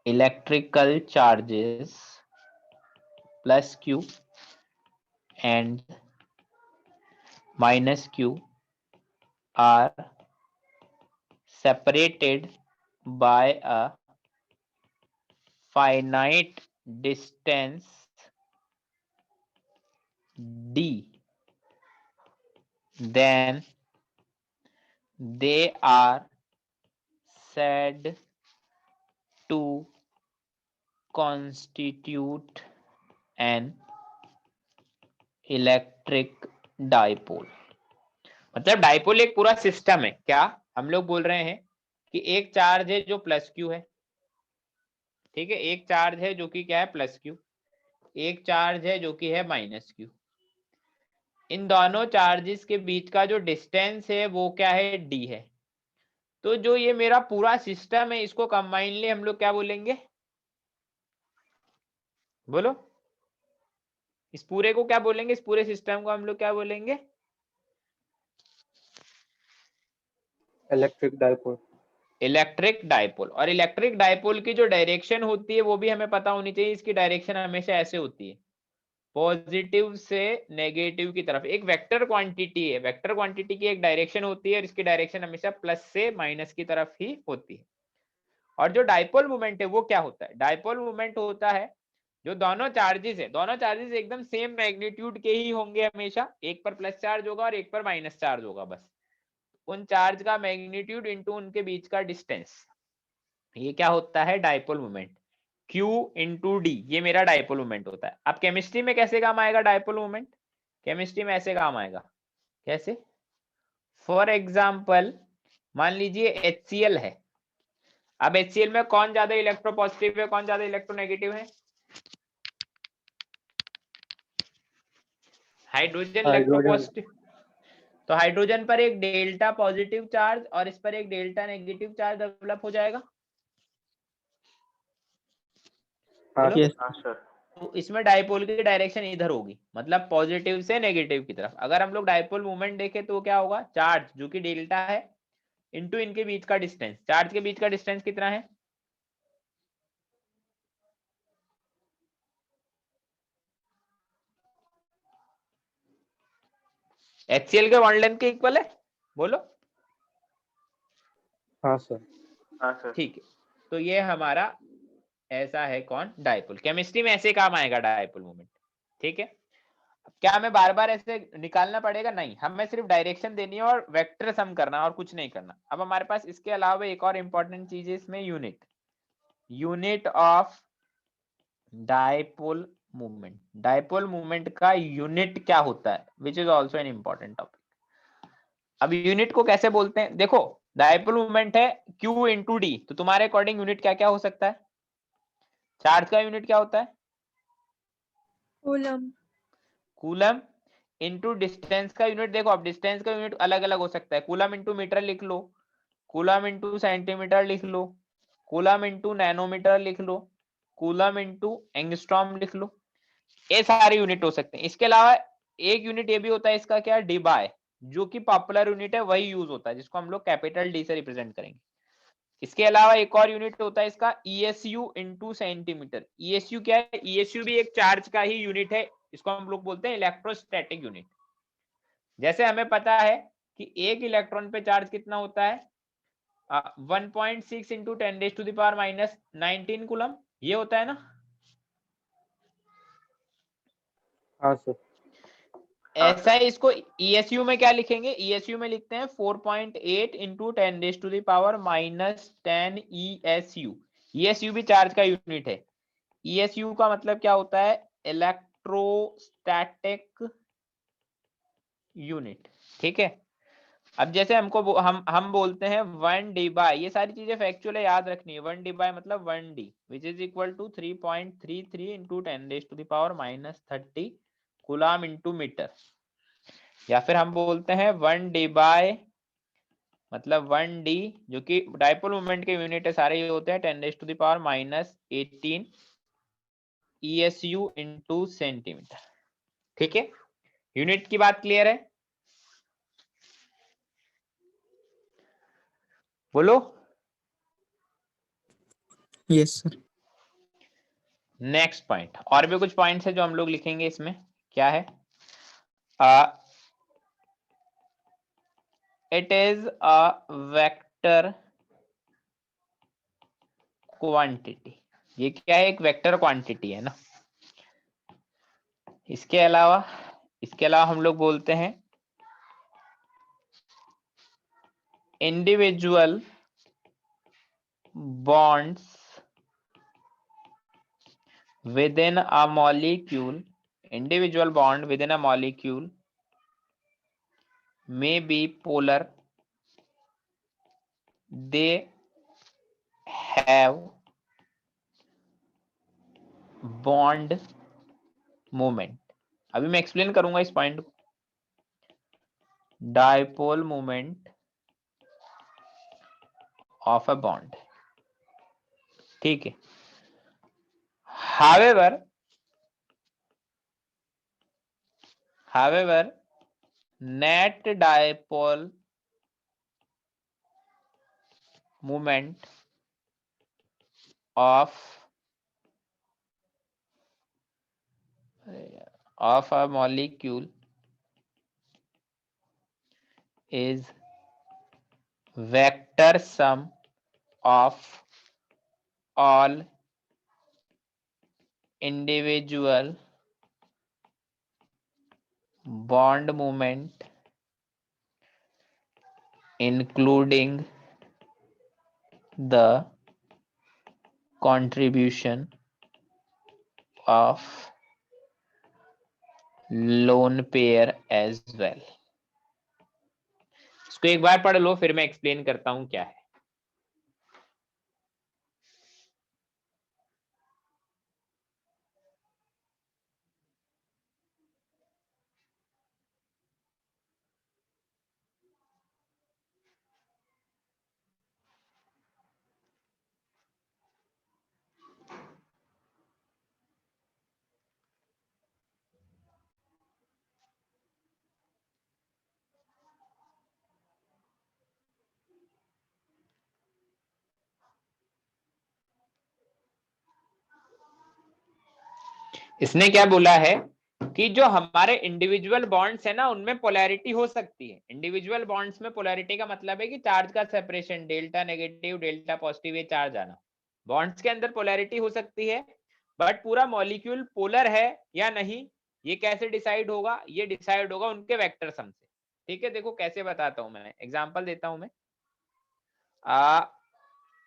electrical charges plus q and minus q are separated by a finite distance d, then they are said to constitute an electric dipole. मतलब डाइपोल एक पूरा सिस्टम है। क्या हम लोग बोल रहे हैं कि एक चार्ज है जो प्लस क्यू है, ठीक है। एक चार्ज है जो कि क्या है? Plus Q. एक चार्ज है जो कि है माइनस क्यू। इन दोनों चार्जेस के बीच का जो डिस्टेंस है वो क्या है? डी है। तो जो ये मेरा पूरा सिस्टम है, इसको कंबाइनली हम लोग क्या बोलेंगे? बोलो, इस पूरे को क्या बोलेंगे? इस पूरे सिस्टम को हम लोग क्या बोलेंगे? Electric dipole. Electric dipole. और इलेक्ट्रिक डाइपोल की जो डायरेक्शन होती है वो भी हमें पता होनी चाहिए। इसकी डायरेक्शन हमेशा ऐसे होती है, पॉजिटिव से नेगेटिव की तरफ। एक वेक्टर क्वांटिटी है, वेक्टर क्वांटिटी की एक डायरेक्शन होती है और इसकी डायरेक्शन हमेशा प्लस से माइनस की तरफ ही होती है। और जो डाइपोल मोमेंट है वो क्या होता है? डाइपोल मोमेंट होता है जो दोनों चार्जेस है, दोनों चार्जेस एकदम सेम मैग्नीट्यूड के ही होंगे हमेशा। एक पर प्लस चार्ज होगा और एक पर माइनस चार्ज होगा, बस उन चार्ज का मैग्नीट्यूड इनटू उनके बीच का डिस्टेंस, ये क्या होता है? Dipole moment. Q into D, ये मेरा डाइपोल मोमेंट होता है। अब केमिस्ट्री में कैसे काम आएगा डाइपोल मोमेंट? केमिस्ट्री में ऐसे काम आएगा। कैसे? फॉर एग्जाम्पल मान लीजिए HCl है। अब HCl में कौन ज्यादा इलेक्ट्रोपॉजिटिव है, कौन ज्यादा इलेक्ट्रोनेगेटिव है? Hydrogen hydrogen. इलेक्ट्रोपॉजिटिव। तो हाइड्रोजन पर एक डेल्टा पॉजिटिव चार्ज और इस पर एक डेल्टा नेगेटिव चार्ज डेवलप हो जाएगा। हाँ बोलो। Yes sir. सर। तो इसमें डाइपोल की डायरेक्शन इधर होगी, मतलब पॉजिटिव से नेगेटिव की तरफ। अगर हम लोग डाइपोल मूवमेंट देखें तो क्या होगा, चार्ज जो कि डेल्टा है इनटू इनके बीच का डिस्टेंस। चार्ज के बीच का डिस्टेंस कितना है? HCl के बॉन्ड लेंथ के इक्वल है, बोलो। हाँ सर। हाँ सर। ठीक है, तो ये हमारा ऐसा है कौन, डाइपोल। केमिस्ट्री में ऐसे काम आएगा डाइपोल मूवमेंट। ठीक है, अब क्या हमें बार बार ऐसे निकालना पड़ेगा? नहीं, हमें सिर्फ डायरेक्शन देनी है और वेक्टर सम करना है और कुछ नहीं करना। अब हमारे पास इसके अलावा एक और इंपॉर्टेंट चीज है इसमें, unit of dipole movement. Dipole movement का यूनिट क्या होता है, which is also an important topic. अब यूनिट को कैसे बोलते हैं, देखो डाइपोल मूवमेंट है Q इंटू डी, तो तुम्हारे अकॉर्डिंग यूनिट क्या क्या हो सकता है? चार्ज का यूनिट क्या होता है? कूलम। कूलम इंटू डिस्टेंस का यूनिट। देखो अब डिस्टेंस का यूनिट अलग अलग हो सकता है, कूलम इंटू मीटर लिख लो, कूलम इंटू सेंटीमीटर लिख लो, कूलम इंटू नैनोमीटर लिख लो, कूलम इंटू एंगस्ट्रॉम लिख लो। ये सारे यूनिट हो सकते हैं। इसके अलावा एक यूनिट ये भी होता है इसका, क्या, डिबाई, जो कि पॉपुलर यूनिट है, वही यूज होता है जिसको हम लोग कैपिटल डी से रिप्रेजेंट करेंगे। इसके अलावा एक और यूनिट होता है इसका ESU इंटू सेंटीमीटर। ESU क्या है? ESU भी एक चार्ज का ही यूनिट है, इसको हम लोग बोलते हैं इलेक्ट्रोस्टैटिक यूनिट। जैसे हमें पता है कि एक इलेक्ट्रॉन पे चार्ज कितना होता है, 1.6 इंटू 10⁻⁻19 कूलम, ये होता है ना। हाँ सर। ऐसा है, इसको ESU में क्या लिखेंगे? ESU में लिखते हैं 4.8 इंटू 10⁻⁻10 ESU। ESU भी चार्ज का यूनिट है। ESU का मतलब क्या होता है? Electrostatic unit. ठीक है, अब जैसे हमको हम बोलते हैं 1 डी बाय, ये सारी चीजें फैक्चुअल है, याद रखनी है। 1 डी बाय मतलब 1 D which is equal to 3.33 into 10⁻⁻30 coulomb into metre. या फिर हम बोलते हैं 1 डी बाय मतलब 1 डी, जो कि डाइपोल मूवमेंट के यूनिट है, सारे ये होते हैं 10⁻⁻18 ESU इंटू सेंटीमीटर। ठीक है, यूनिट की बात क्लियर है, बोलो। Yes sir. नेक्स्ट पॉइंट, और भी कुछ पॉइंट्स है जो हम लोग लिखेंगे इसमें। क्या है? It is a vector quantity. ये क्या है? एक वेक्टर क्वांटिटी है ना। इसके अलावा हम लोग बोलते हैं individual bonds within a molecule, individual bond within a molecule may be polar, they have bond moment। अभी मैं एक्सप्लेन करूंगा इस पॉइंट को। Dipole moment of a bond, ठीक है। however net dipole moment of a molecule is vector sum of all individual bond moment including the contribution of lone pair as well। इसको एक बार पढ़ लो, फिर मैं एक्सप्लेन करता हूं क्या है। इसने क्या बोला है कि जो हमारे इंडिविजुअल बॉन्ड्स है ना उनमें पोलैरिटी हो सकती है। इंडिविजुअल बॉन्ड्स में पोलैरिटी का मतलब है कि चार्ज का separation, delta negative delta positive, ये चार्ज आना। बॉन्ड्स के अंदर पोलैरिटी हो सकती है, बट पूरा मॉलिक्यूल पोलर है या नहीं ये कैसे डिसाइड होगा? ये डिसाइड होगा उनके वेक्टर सम से। ठीक है, देखो कैसे बताता हूं मैं, एग्जांपल देता हूं मैं।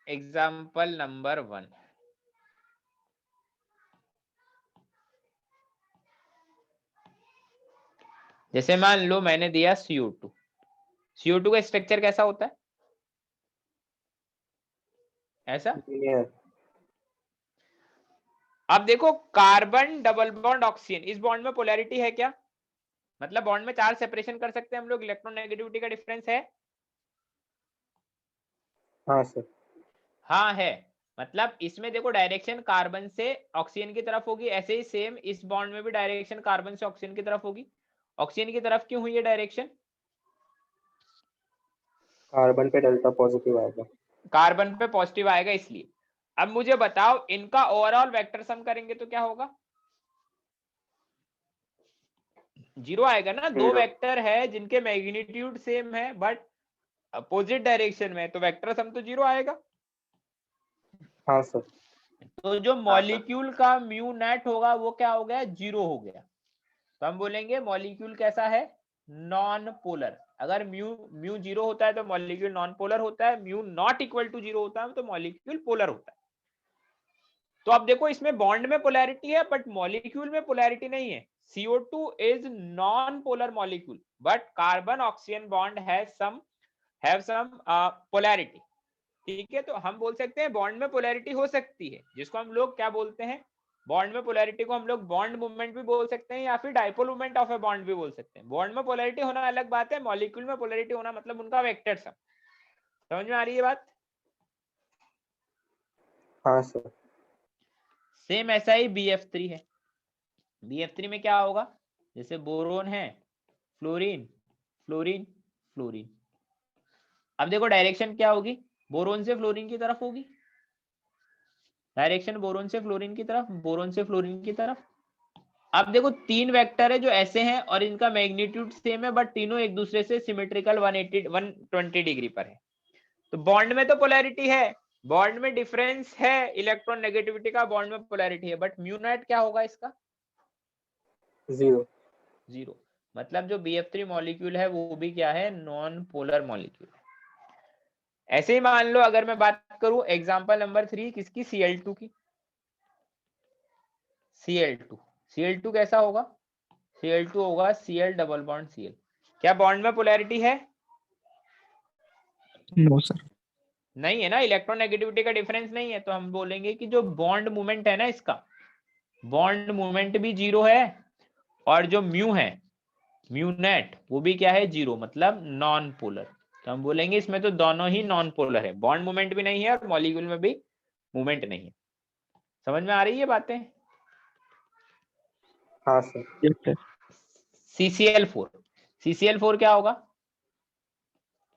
एग्जांपल नंबर 1, जैसे मान लो मैंने दिया CO2। CO2 का स्ट्रक्चर कैसा होता है? ऐसा। Linear. अब देखो कार्बन डबल बॉन्ड ऑक्सीजन, इस बॉन्ड में पोलैरिटी है क्या? मतलब बॉन्ड में चार्ज सेपरेशन कर सकते हैं हम लोग, इलेक्ट्रोनेगेटिविटी का डिफरेंस है? हाँ सर। हाँ है। मतलब इसमें देखो डायरेक्शन कार्बन से ऑक्सीजन की तरफ होगी, ऐसे ही सेम इस बॉन्ड में भी डायरेक्शन कार्बन से ऑक्सीजन की तरफ होगी। ऑक्सीजन की तरफ क्यों हुई है डायरेक्शन? कार्बन पे डेल्टा पॉजिटिव आएगा। कार्बन पे पॉजिटिव आएगा इसलिए। अब मुझे बताओ इनका ओवरऑल वेक्टर सम करेंगे तो क्या होगा? 0 आएगा ना। दो Zero. वेक्टर है जिनके मैग्नीट्यूड सेम है बट अपोजिट डायरेक्शन में, तो वेक्टर सम तो 0 आएगा। हाँ सर। तो जो मॉलिक्यूल का म्यू नेट होगा वो क्या हो गया? 0 हो गया। तो हम बोलेंगे मॉलिक्यूल कैसा है? Non polar. अगर म्यू 0 होता है तो मॉलिक्यूल नॉन पोलर होता है, म्यू नॉट इक्वल टू 0 होता है तो मॉलिक्यूल पोलर होता है। तो अब देखो इसमें बॉन्ड में पोलैरिटी है बट मॉलिक्यूल में पोलैरिटी नहीं है। CO2 is non-polar molecule, but carbon oxygen bond have some polarity. ठीक है, तो हम बोल सकते हैं बॉन्ड में पोलैरिटी हो सकती है, जिसको हम लोग क्या बोलते हैं? बॉन्ड में पोलैरिटी को हम लोग बॉन्ड मूवमेंट भी बोल सकते हैं या फिर dipole movement of a bond भी बोल सकते हैं। बॉन्ड में पोलैरिटी होना अलग बात है, मॉलिक्यूल में पोलैरिटी होना मतलब उनका वेक्टर सम। समझ में आ रही है बात? हाँ सर। सेम ऐसा ही BF3 है। BF3 में क्या होगा? जैसे बोरोन है, फ्लोरीन फ्लोरीन फ्लोरीन। अब देखो डायरेक्शन क्या होगी? बोरोन से फ्लोरीन की तरफ होगी। डायरेक्शन बोरोन से फ्लोरीन की तरफ, बोरोन से फ्लोरीन की तरफ। अब देखो तीन वेक्टर है जो ऐसे हैं और इनका मैग्नीट्यूड सेम है बट तीनों एक दूसरे से सिमेट्रिकल 120 डिग्री पर है। तो बॉन्ड में तो पोलैरिटी है, बॉन्ड में डिफरेंस है इलेक्ट्रॉन नेगेटिविटी का, बॉन्ड में पोलैरिटी है, बट म्यू नेट क्या होगा इसका? 0. 0। मतलब जो BF3 मॉलिक्यूल है वो भी क्या है? Non polar molecule. ऐसे ही मान लो अगर मैं बात करूं एग्जांपल नंबर 3 किसकी? Cl2 की। Cl2 कैसा होगा? Cl2 होगा Cl डबल बॉन्ड Cl। क्या बॉन्ड में पोलैरिटी है? No sir. नहीं है ना, इलेक्ट्रोनेगेटिविटी का डिफरेंस नहीं है। तो हम बोलेंगे कि जो बॉन्ड मूवमेंट है ना इसका, बॉन्ड मूवमेंट भी 0 है और जो म्यू है, म्यू नेट, वो भी क्या है? 0, मतलब नॉन पोलर। तो हम बोलेंगे इसमें तो दोनों ही नॉन पोलर है, बॉन्ड मूवमेंट भी नहीं है और मॉलिक्यूल में भी मूवमेंट नहीं है। समझ में आ रही है बातें? हाँ सर। Yes sir. CCl4 क्या होगा?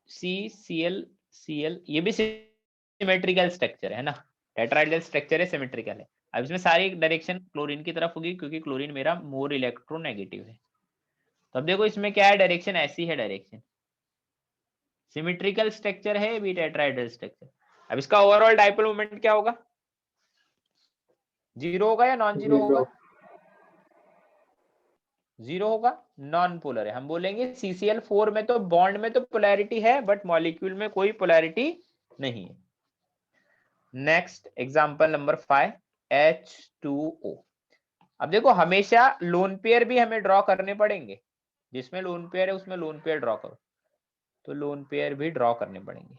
CCl ये भी सिमेट्रिकल स्ट्रक्चर है ना, टेट्राहेड्रल स्ट्रक्चर है, सिमेट्रिकल है। अब इसमें सारी डायरेक्शन क्लोरीन की तरफ होगी क्योंकि क्लोरीन मेरा मोर इलेक्ट्रोनेगेटिव है। तो अब देखो इसमें क्या है? डायरेक्शन ऐसी है, डायरेक्शन सिमेट्रिकल स्ट्रक्चर है, भी टेट्राहेड्रल स्ट्रक्चर। अब इसका ओवरऑल डाइपोल मोमेंट क्या होगा? 0 होगा या नॉन 0 होगा? 0 होगा, नॉन पोलर है। हम बोलेंगे CCl4 में तो बॉन्ड में तो पोलैरिटी है बट मॉलिक्यूल में कोई पोलैरिटी नहीं है। Next example number 5 H2O। अब देखो हमेशा लोन पेयर भी हमें ड्रॉ करने पड़ेंगे, जिसमें लोन पेयर है उसमें लोन पेयर ड्रॉ करो, तो लोन पेयर भी ड्रॉ करने पड़ेंगे।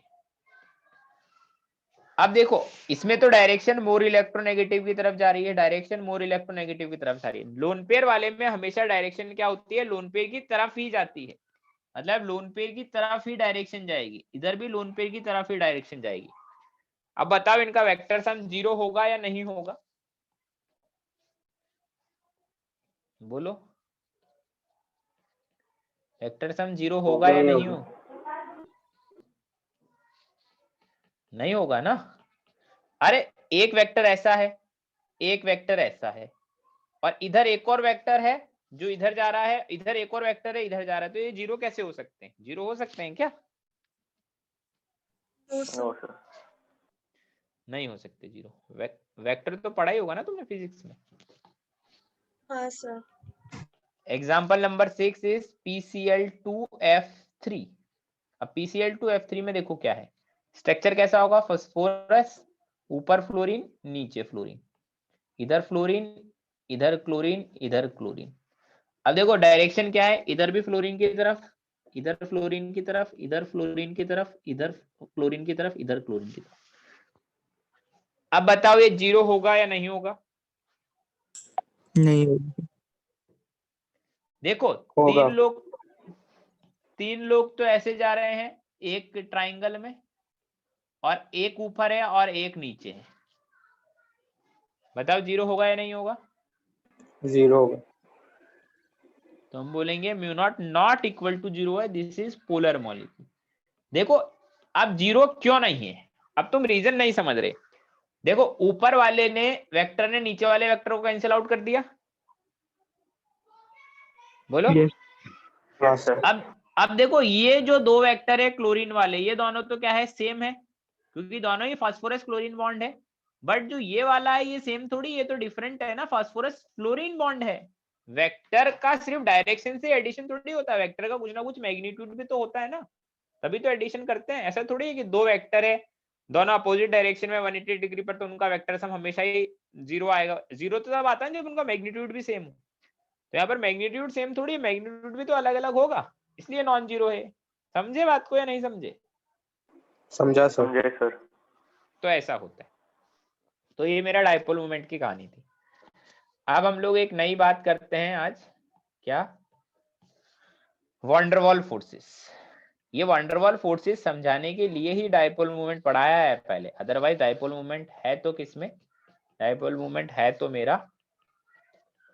अब देखो इसमें तो डायरेक्शन मोर इलेक्ट्रोनेगेटिव की तरफ जा रही है, डायरेक्शन मोर इलेक्ट्रोनेगेटिव की तरफ जा रही है। लोन पेयर वाले में हमेशा डायरेक्शन क्या होती है? लोन पेयर की तरफ ही जाती है, मतलब लोन पेयर की तरफ ही डायरेक्शन जाएगी, इधर भी लोन पेयर की तरफ ही डायरेक्शन जाएगी। अब बताओ इनका वेक्टर सम 0 होगा या नहीं होगा? बोलो, वेक्टर सम 0 होगा या नहीं हो? नहीं होगा ना। अरे एक वेक्टर ऐसा है, एक वेक्टर ऐसा है, और इधर एक और वेक्टर है जो इधर जा रहा है, इधर एक और वेक्टर है इधर जा रहा है, तो ये जीरो कैसे हो सकते हैं? जीरो हो सकते हैं क्या? No sir. नहीं हो सकते जीरो। वेक्टर तो पढ़ा ही होगा ना तुमने फिजिक्स में। हाँ sir. Example number 6 is PCl2F3। अब PCl2F3 में देखो क्या है स्ट्रक्चर, कैसा होगा? फास्फोरस, ऊपर फ्लोरीन, नीचे फ्लोरीन, इधर फ्लोरीन, इधर क्लोरीन, इधर क्लोरीन। अब देखो डायरेक्शन क्या है, इधर भी फ्लोरीन की तरफ, इधर फ्लोरीन की तरफ, इधर फ्लोरीन की तरफ, इधर क्लोरीन की तरफ, इधर क्लोरीन की तरफ। अब बताओ ये जीरो होगा या नहीं होगा? नहीं होगा। देखो होगा। तीन लोग तो ऐसे जा रहे हैं एक ट्राइंगल में, और एक ऊपर है और एक नीचे है। बताओ जीरो होगा या नहीं होगा? जीरो होगा। तो हम बोलेंगे mu naught not equal to zero है, दिस इज पोलर मॉलिक्यूल। देखो अब जीरो क्यों नहीं है, अब तुम रीजन नहीं समझ रहे। देखो ऊपर वाले ने वेक्टर ने नीचे वाले वेक्टर को कैंसिल आउट कर दिया, बोलो। Yes. हाँ सर। अब देखो ये जो दो वेक्टर है क्लोरीन वाले, ये दोनों तो क्या है? सेम है, क्योंकि दोनों ही फास्फोरस क्लोरीन बॉन्ड है। बट जो ये वाला है ये सेम थोड़ी, ये तो डिफरेंट है ना, फास्फोरस फ्लोरीन बॉन्ड है। वेक्टर का सिर्फ डायरेक्शन से एडिशन थोड़ी होता है, वेक्टर का कुछ ना कुछ मैग्नीट्यूड भी तो होता है ना, तभी तो एडिशन करते हैं। ऐसा थोड़ी है कि दो वेक्टर है दोनों अपोजिट डायरेक्शन में 180 डिग्री पर, तो उनका वेक्टर सम हमेशा ही जीरो आएगा। जीरो तो तब आता है जब उनका मैग्नीट्यूड भी सेम हो। तो यहाँ पर मैग्नीट्यूड सेम थोड़ी, मैग्नीट्यूड भी तो अलग अलग होगा, इसलिए नॉन जीरो है। समझे बात को या नहीं समझे? समझा सर। समझे सर। तो ऐसा होता है। तो ये मेरा डायपोल मोमेंट की कहानी थी। अब हम लोग एक नई बात करते हैं आज, क्या? Van der Waals forces. ये वंडरवॉल फोर्सेस समझाने के लिए ही डायपोल मोमेंट पढ़ाया है पहले, अदरवाइज डायपोल मोमेंट है तो किसमें? डायपोल मोमेंट है तो मेरा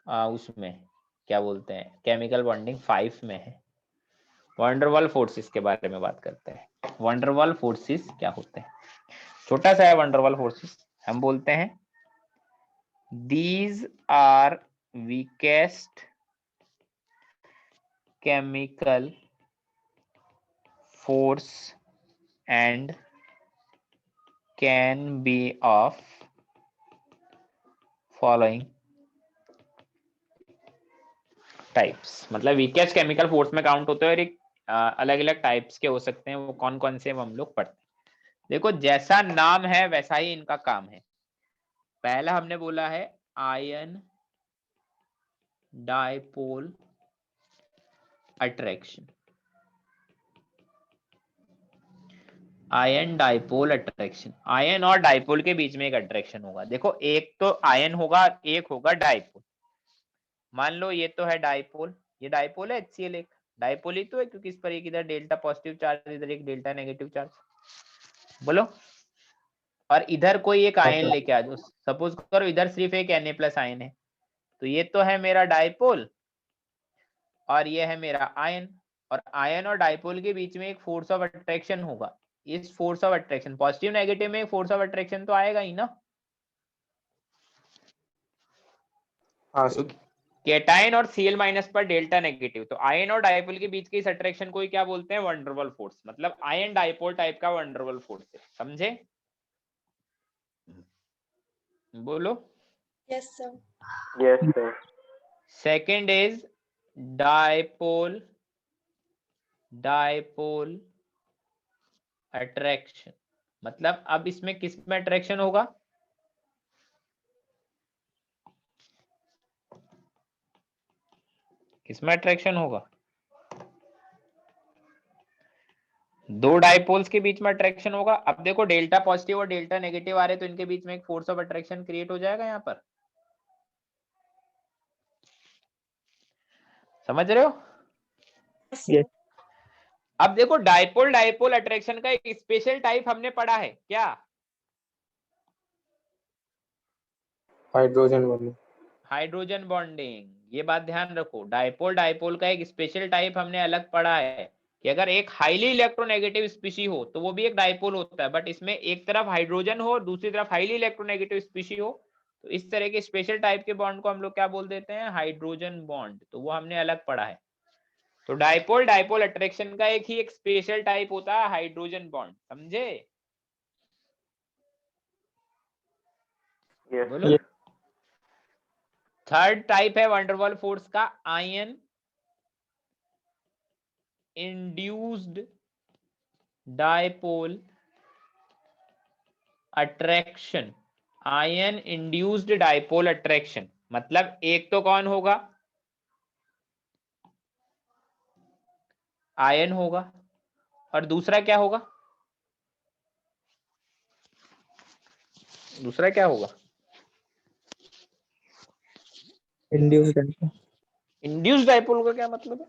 उसमें क्या बोलते हैं, केमिकल बॉन्डिंग 5 में है। वंडरवॉल फोर्सेस के बारे में बात करते हैं। वंडरवॉल फोर्सेस क्या होते हैं? छोटा सा है वंडरवॉल फोर्सेस। हम बोलते हैं these are weakest chemical force and can be of following types। मतलब वीकेस्ट केमिकल फोर्स में काउंट होते हैं और एक अलग अलग टाइप्स के हो सकते हैं। वो कौन कौन से हम लोग पढ़ते हैं। देखो जैसा नाम है वैसा ही इनका काम है। पहला हमने बोला है ion dipole attraction. Ion dipole attraction, ion और डायपोल के बीच में एक अट्रैक्शन होगा। देखो एक तो आयन होगा, एक होगा डायपोल। मान लो ये तो है डायपोल, ये डायपोल है HCl, एक डायपोल ही तो है, क्योंकि इस पर एक इधर डेल्टा पॉजिटिव चार्ज, इधर एक डेल्टा नेगेटिव चार्ज, बोलो। और इधर कोई एक आयन लेके आ जाओ, सपोज करो इधर सिर्फ एक Na+ आयन है, तो ये तो है मेरा डायपोल और ये है मेरा आयन। और आयन और डायपोल के बीच में एक फोर्स ऑफ अट्रैक्शन होगा। इस force of attraction, positive negative में एक फोर्स ऑफ अट्रैक्शन तो आएगा ही ना। हाँ सर। केटाइन और Cl- पर डेल्टा नेगेटिव, तो आयन और डायपोल के बीच के इस अट्रैक्शन को क्या बोलते हैं? Van der Waals force. मतलब आयन डायपोल टाइप का वंडरवॉल फोर्स है, समझे? बोलो। Yes sir. Yes sir. Second is dipole dipole attraction. मतलब अब इसमें किस में अट्रैक्शन होगा? किसमें अट्रैक्शन होगा? दो डायपोल्स के बीच में अट्रैक्शन होगा। अब देखो डेल्टा पॉजिटिव और डेल्टा नेगेटिव आ रहे, तो इनके बीच में एक फोर्स ऑफ अट्रैक्शन क्रिएट हो जाएगा यहाँ पर, समझ रहे हो? Yes. अब देखो डायपोल डायपोल अट्रैक्शन का एक स्पेशल टाइप हमने पढ़ा है, क्या? Hydrogen bonding. Hydrogen bonding. ये बात ध्यान रखो, डायपोल डायपोल का एक स्पेशल टाइप हमने अलग पढ़ा है कि अगर एक हाईली इलेक्ट्रोनेगेटिव स्पीशी हो तो वो भी एक डायपोल होता है, बट इसमें एक तरफ हाइड्रोजन हो और दूसरी तरफ हाईली इलेक्ट्रोनेगेटिव स्पीशी हो तो इस तरह के स्पेशल टाइप के बॉन्ड को हम लोग क्या बोल देते हैं, हाइड्रोजन बॉन्ड। तो वो हमने अलग पढ़ा है। तो डाइपोल डाइपोल अट्रैक्शन का एक स्पेशल टाइप होता है हाइड्रोजन बॉन्ड, समझे? बोलो। थर्ड टाइप है वंडरवॉल फोर्स का, ion induced dipole attraction. Ion induced dipole attraction मतलब एक तो कौन होगा, आयन होगा, और दूसरा क्या होगा, दूसरा क्या होगा, इंड्यूस्ड डाइपोल। इंड्यूस्ड डाइपोल का क्या मतलब है?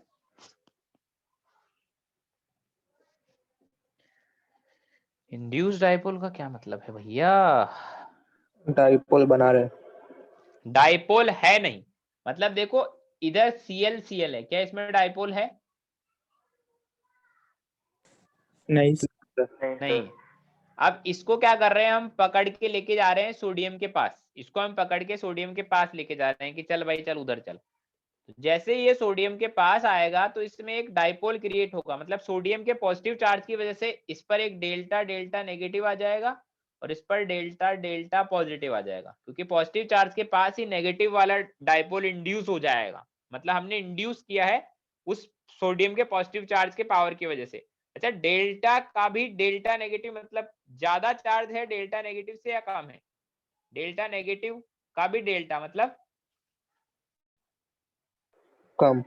इंड्यूस्ड डाइपोल का क्या मतलब है भैया? डाइपोल बना रहे। डाइपोल है नहीं, मतलब देखो इधर Cl Cl है, क्या इसमें डाइपोल है? नहीं नहीं। अब इसको क्या कर रहे हैं हम, पकड़ के लेके जा रहे हैं सोडियम के पास, इसको हम पकड़ के सोडियम के पास लेके जा रहे हैं कि चल भाई चल उधर चल। जैसे ये सोडियम के पास आएगा तो इसमें एक डाइपोल क्रिएट होगा, मतलब सोडियम के पॉजिटिव चार्ज की वजह से इस पर एक डेल्टा डेल्टा नेगेटिव आ जाएगा और इस पर डेल्टा डेल्टा पॉजिटिव आ जाएगा, क्योंकि पॉजिटिव चार्ज के पास ही नेगेटिव वाला डाइपोल इंड्यूस हो जाएगा। मतलब हमने इंड्यूस किया है उस सोडियम के पॉजिटिव चार्ज के पावर की वजह से। अच्छा, डेल्टा का भी डेल्टा नेगेटिव मतलब ज्यादा चार्ज है डेल्टा नेगेटिव से या कम है? डेल्टा नेगेटिव का भी डेल्टा कम।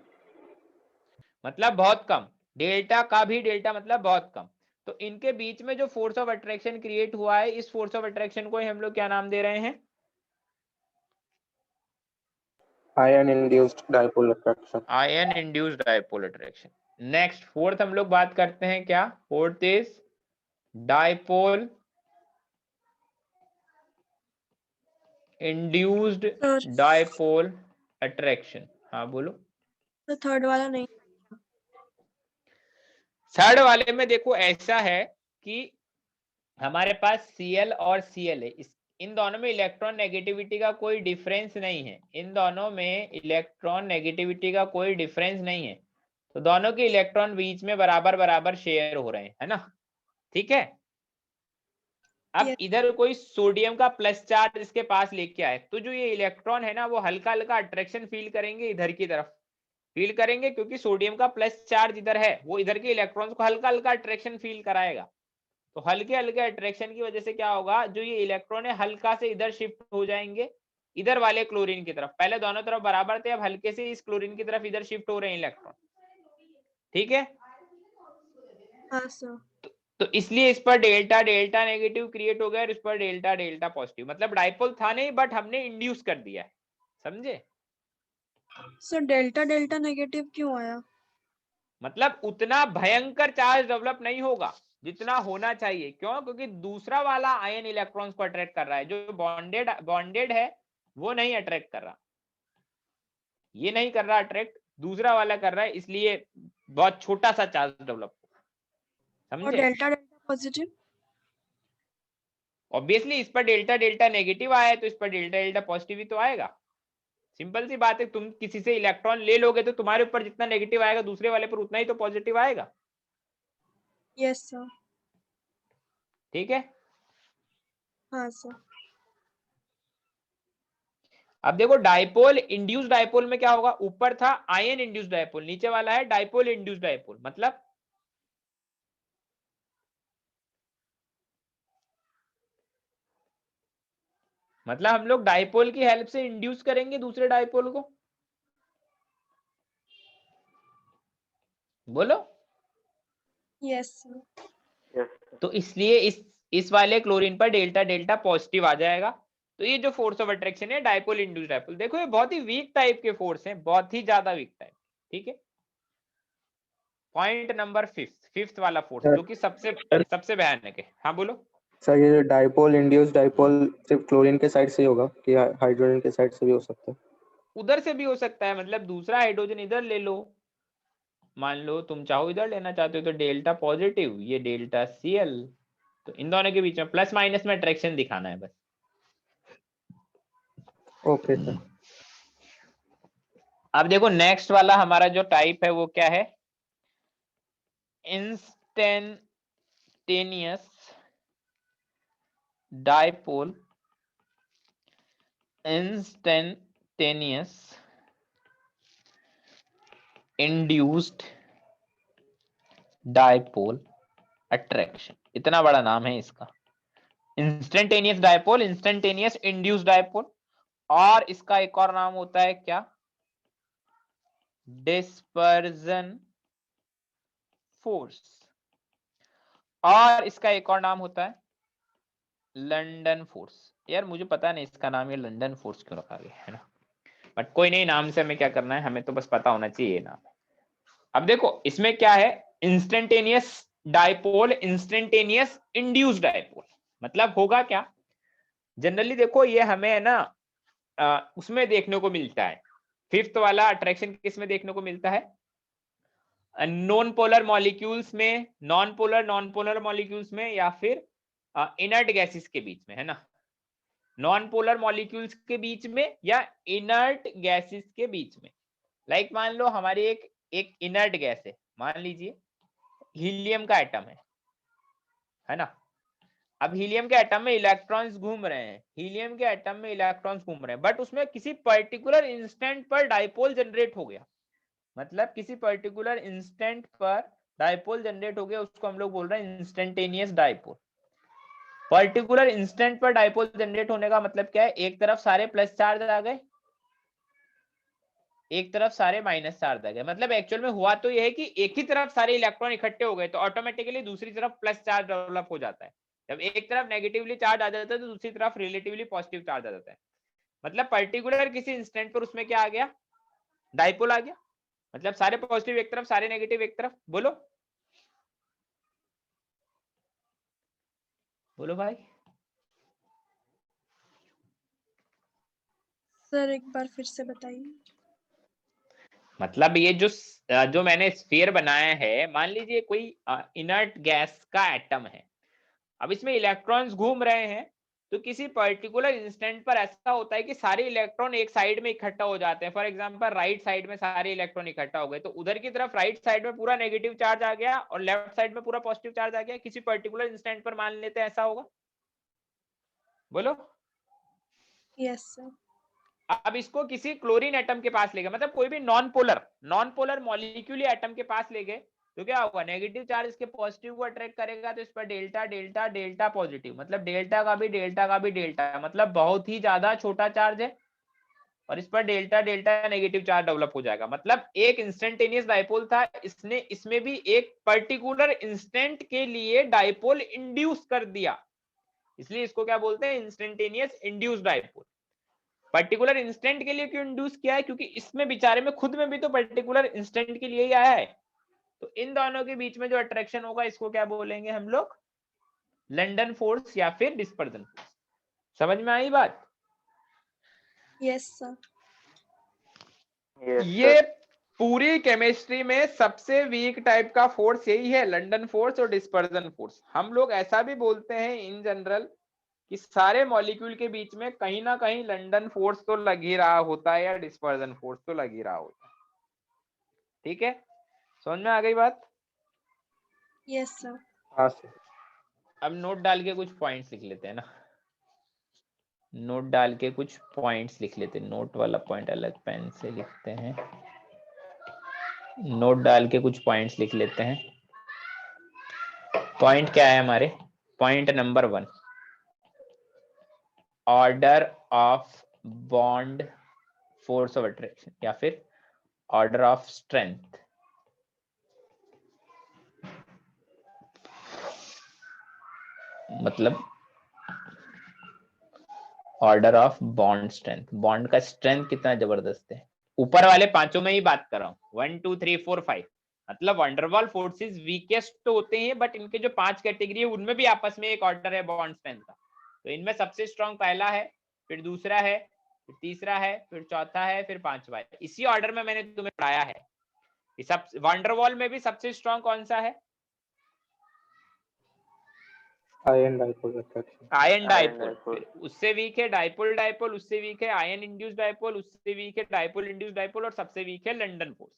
मतलब बहुत कम, डेल्टा का भी डेल्टा मतलब बहुत कम। तो इनके बीच में जो फोर्स ऑफ अट्रैक्शन क्रिएट हुआ है, इस फोर्स ऑफ अट्रैक्शन को ही हम लोग क्या नाम दे रहे हैं, ion induced dipole attraction. Ion induced dipole attraction. Next fourth हम लोग बात करते हैं, क्या fourth is dipole induced dipole attraction. हाँ बोलो। तो थर्ड वाला नहीं। थर्ड वाले में देखो ऐसा है कि हमारे पास Cl और Cl है, इन दोनों में इलेक्ट्रॉन नेगेटिविटी का कोई डिफरेंस नहीं है, इन दोनों में इलेक्ट्रॉन नेगेटिविटी का कोई डिफरेंस नहीं है। तो दोनों के इलेक्ट्रॉन बीच में बराबर बराबर शेयर हो रहे हैं, है ना? ठीक है। अब Yes. इधर कोई सोडियम का प्लस चार्ज इसके पास लेके आए तो जो ये इलेक्ट्रॉन है ना वो हल्का हल्का अट्रैक्शन फील करेंगे, इधर की तरफ फील करेंगे, क्योंकि सोडियम का प्लस चार्ज इधर है, वो इधर के इलेक्ट्रॉन्स को हल्का हल्का अट्रैक्शन फील कराएगा। तो हल्के हल्के अट्रैक्शन की वजह से क्या होगा, जो ये इलेक्ट्रॉन है हल्का से इधर शिफ्ट हो जाएंगे, इधर वाले क्लोरीन की तरफ। पहले दोनों तरफ बराबर थे, अब हल्के से इस क्लोरीन की तरफ इधर शिफ्ट हो रहे हैं इलेक्ट्रॉन। ठीक है। हाँ सर। तो इसलिए इस पर डेल्टा डेल्टा नेगेटिव क्रिएट हो गया और इस पर डेल्टा डेल्टा पॉजिटिव, मतलब डाइपोल था नहीं बट हमने इंड्यूस कर दिया है, समझे? सर डेल्टा डेल्टा नेगेटिव क्यों आया? मतलब उतना भयंकर चार्ज डेवलप नहीं होगा जितना होना चाहिए। क्यों? क्योंकि दूसरा वाला आयन इलेक्ट्रॉन्स को अट्रैक्ट कर रहा है, जो बॉन्डेड है वो नहीं अट्रैक्ट कर रहा, ये नहीं कर रहा अट्रैक्ट, दूसरा वाला कर रहा है, इसलिए बहुत छोटा सा चार्ज डेवलप, और समझे? Delta delta positive? ऑब्वियसली इस पर डेल्टा डेल्टा नेगेटिव आया है तो इस पर डेल्टा डेल्टा पॉजिटिव ही तो आएगा। सिंपल सी बात है, तुम किसी से इलेक्ट्रॉन ले लोगे तो तुम्हारे ऊपर जितना नेगेटिव आएगा दूसरे वाले पर उतना ही तो पॉजिटिव आएगा। Yes sir. ठीक है। हाँ सर। अब देखो डाइपोल इंड्यूस डाइपोल में क्या होगा, ऊपर था आयन इंड्यूस डाइपोल, नीचे वाला है डाइपोल इंड्यूस डाइपोल। मतलब हम लोग डाइपोल की हेल्प से इंड्यूस करेंगे दूसरे डाइपोल को, बोलो। Yes sir. तो इसलिए इस वाले क्लोरीन पर डेल्टा डेल्टा पॉजिटिव आ जाएगा। तो ये जो फोर्स ऑफ अट्रैक्शन है डाइपोल इंड्यूस डाइपोल, देखो ये बहुत ही वीक टाइप के फोर्स हैं, बहुत ही ज्यादा वीक टाइप। ठीक है। पॉइंट नंबर फिफ्थ वाला फोर्स जो कि सबसे भयानक है। हाँ बोलो। सर ये डाइपोल इंड्यूस्ड डाइपोल सिर्फ क्लोरीन के साइड से ही होगा कि हाइड्रोजन के साइड से भी हो सकता है? उधर से भी हो सकता है, मतलब दूसरा हाइड्रोजन इधर ले लो, मान लो तुम चाहो इधर लेना चाहते हो तो डेल्टा पॉजिटिव, ये डेल्टा Cl, तो इन दोनों के बीच में प्लस माइनस में अट्रैक्शन दिखाना है बस। Okay sir. अब देखो नेक्स्ट वाला हमारा जो टाइप है वो क्या है, instantaneous dipole, instantaneous induced dipole attraction, इतना बड़ा नाम है इसका, instantaneous dipole, instantaneous induced dipole. और इसका एक और नाम होता है क्या, डिस्पर्जन फोर्स, और इसका एक और नाम होता है लंदन फोर्स। यार मुझे पता नहीं इसका नाम ये लंदन फोर्स क्यों रखा गया है ना, बट कोई नहीं, नाम से हमें क्या करना है, हमें तो बस पता होना चाहिए ये नाम। अब देखो इसमें क्या है, instantaneous dipole, instantaneous induced dipole, मतलब होगा क्या, जनरली देखो ये हमें है ना उसमें देखने को मिलता है, फिफ्थ वाला अट्रैक्शन किस में देखने को मिलता है, नॉन पोलर मॉलिक्यूल्स में, नॉन पोलर मॉलिक्यूल्स में, या फिर इनर्ट गैसेस के बीच में, है ना, नॉन पोलर मॉलिक्यूल्स के बीच में या इनर्ट गैसेस के बीच में। लाइक मान लो हमारी एक इनर्ट गैस है, मान लीजिए हीलियम का एटम है ना। अब हीलियम के एटम में इलेक्ट्रॉन्स घूम रहे हैं, हीलियम के एटम में इलेक्ट्रॉन्स घूम रहे हैं, बट उसमें किसी पर्टिकुलर इंस्टेंट पर डाइपोल जनरेट हो गया, मतलब किसी पर्टिकुलर इंस्टेंट पर डाइपोल जनरेट हो गया, उसको हम लोग बोल रहे हैं इंस्टेंटेनियस डाइपोल। पर्टिकुलर इंस्टेंट पर डाइपोल जनरेट होने का मतलब क्या है, एक तरफ सारे प्लस चार्ज आ गए, एक तरफ सारे माइनस चार्ज आ गए, मतलब एक्चुअल में हुआ तो यह है कि एक ही तरफ सारे इलेक्ट्रॉन इकट्ठे हो गए तो ऑटोमेटिकली दूसरी तरफ प्लस चार्ज डेवलप हो जाता है। जब एक तरफ नेगेटिवली चार्ज आ जाता है तो दूसरी तरफ रिलेटिवली पॉजिटिव चार्ज आ जाता है, मतलब पर्टिकुलर किसी इंस्टेंट पर उसमें क्या आ गया, डाइपोल आ गया, मतलब सारे पॉजिटिव एक तरफ, सारे नेगेटिव एक तरफ। बोलो बोलो भाई। सर एक बार फिर से बताइए। मतलब ये जो मैंने स्फीयर बनाया है, मान लीजिए कोई इनर्ट गैस का एटम है, अब इसमें इलेक्ट्रॉन्स घूम रहे हैं, तो किसी पर्टिकुलर इंस्टेंट पर ऐसा होता है कि सारे इलेक्ट्रॉन एक साइड में इकट्ठा हो जाते हैं। फॉर एग्जांपल राइट साइड में सारे इलेक्ट्रॉन इकट्ठा हो गए, तो उधर की तरफ राइट साइड में पूरा नेगेटिव चार्ज आ गया और लेफ्ट साइड में पूरा पॉजिटिव चार्ज आ गया, किसी पर्टिकुलर इंस्टेंट पर मान लेते हैं ऐसा होगा। बोलो। Yes sir. अब इसको किसी क्लोरीन एटम के पास ले गए, मतलब कोई भी नॉन पोलर मॉलिक्यूल एटम के पास ले गए, तो क्या होगा, नेगेटिव चार्ज इसके पॉजिटिव को अट्रैक्ट करेगा, तो इस पर डेल्टा डेल्टा डेल्टा पॉजिटिव, मतलब डेल्टा का भी डेल्टा का भी डेल्टा, मतलब बहुत ही ज्यादा छोटा चार्ज है, और इस पर delta delta negative charge develop हो जाएगा। मतलब एक इंस्टेंटेनियस डाइपोल था, इसने इसमें भी एक पर्टिकुलर इंस्टेंट के लिए डाइपोल इंड्यूस कर दिया, इसलिए इसको क्या बोलते हैं, instantaneous induce dipole. Particular instant के लिए क्यों इंड्यूस किया है, क्योंकि इसमें बेचारे में खुद में भी तो पर्टिकुलर इंस्टेंट के लिए ही आया है, तो इन दोनों के बीच में जो अट्रैक्शन होगा इसको क्या बोलेंगे हम लोग, लंदन फोर्स या फिर डिस्पर्जन फोर्स। समझ में आई बात? Yes sir. ये पूरी केमिस्ट्री में सबसे वीक टाइप का फोर्स यही है, लंदन फोर्स और डिस्पर्जन फोर्स। हम लोग ऐसा भी बोलते हैं इन जनरल कि सारे मॉलिक्यूल के बीच में कहीं ना कहीं लंदन फोर्स तो लग ही रहा होता है या डिस्पर्जन फोर्स तो लग ही रहा होता है। ठीक है, समझ में आ गई बात? Yes sir. हाँ सर। अब नोट डाल के कुछ पॉइंट्स लिख लेते हैं ना, नोट डाल के कुछ पॉइंट्स लिख लेते हैं, नोट वाला पॉइंट अलग पेन से लिखते हैं, नोट डाल के कुछ पॉइंट्स लिख लेते हैं। पॉइंट क्या है हमारे, point number 1, order of bond force of attraction या फिर ऑर्डर ऑफ स्ट्रेंथ। मतलब order of bond strength, bond का स्ट्रेंथ कितना जबरदस्त है। ऊपर वाले पांचों में ही बात कर रहा हूँ, 1 2 3 4 5, मतलब वंडरवॉल फोर्सेस वीकेस्ट तो होते हैं, बट इनके जो 5 कैटेगरी है उनमें भी आपस में एक ऑर्डर है बॉन्ड स्ट्रेंथ का। तो इनमें सबसे स्ट्रॉन्ग पहला है, फिर दूसरा है, फिर तीसरा है, फिर चौथा है, फिर पांचवा है। इसी ऑर्डर में मैंने तुम्हें पढ़ाया है। वंडरवॉल में भी सबसे स्ट्रॉन्ग कौन सा है, ion dipole attraction. Ion Iron dipole, dipole। उससे वीक है डाइपोल डाइपोल, उससे वीक है आयन इंड्यूस डाइपोल, उससे वीक है डाइपोल इंड्यूस डाइपोल, और सबसे वीक है लंदन फोर्स।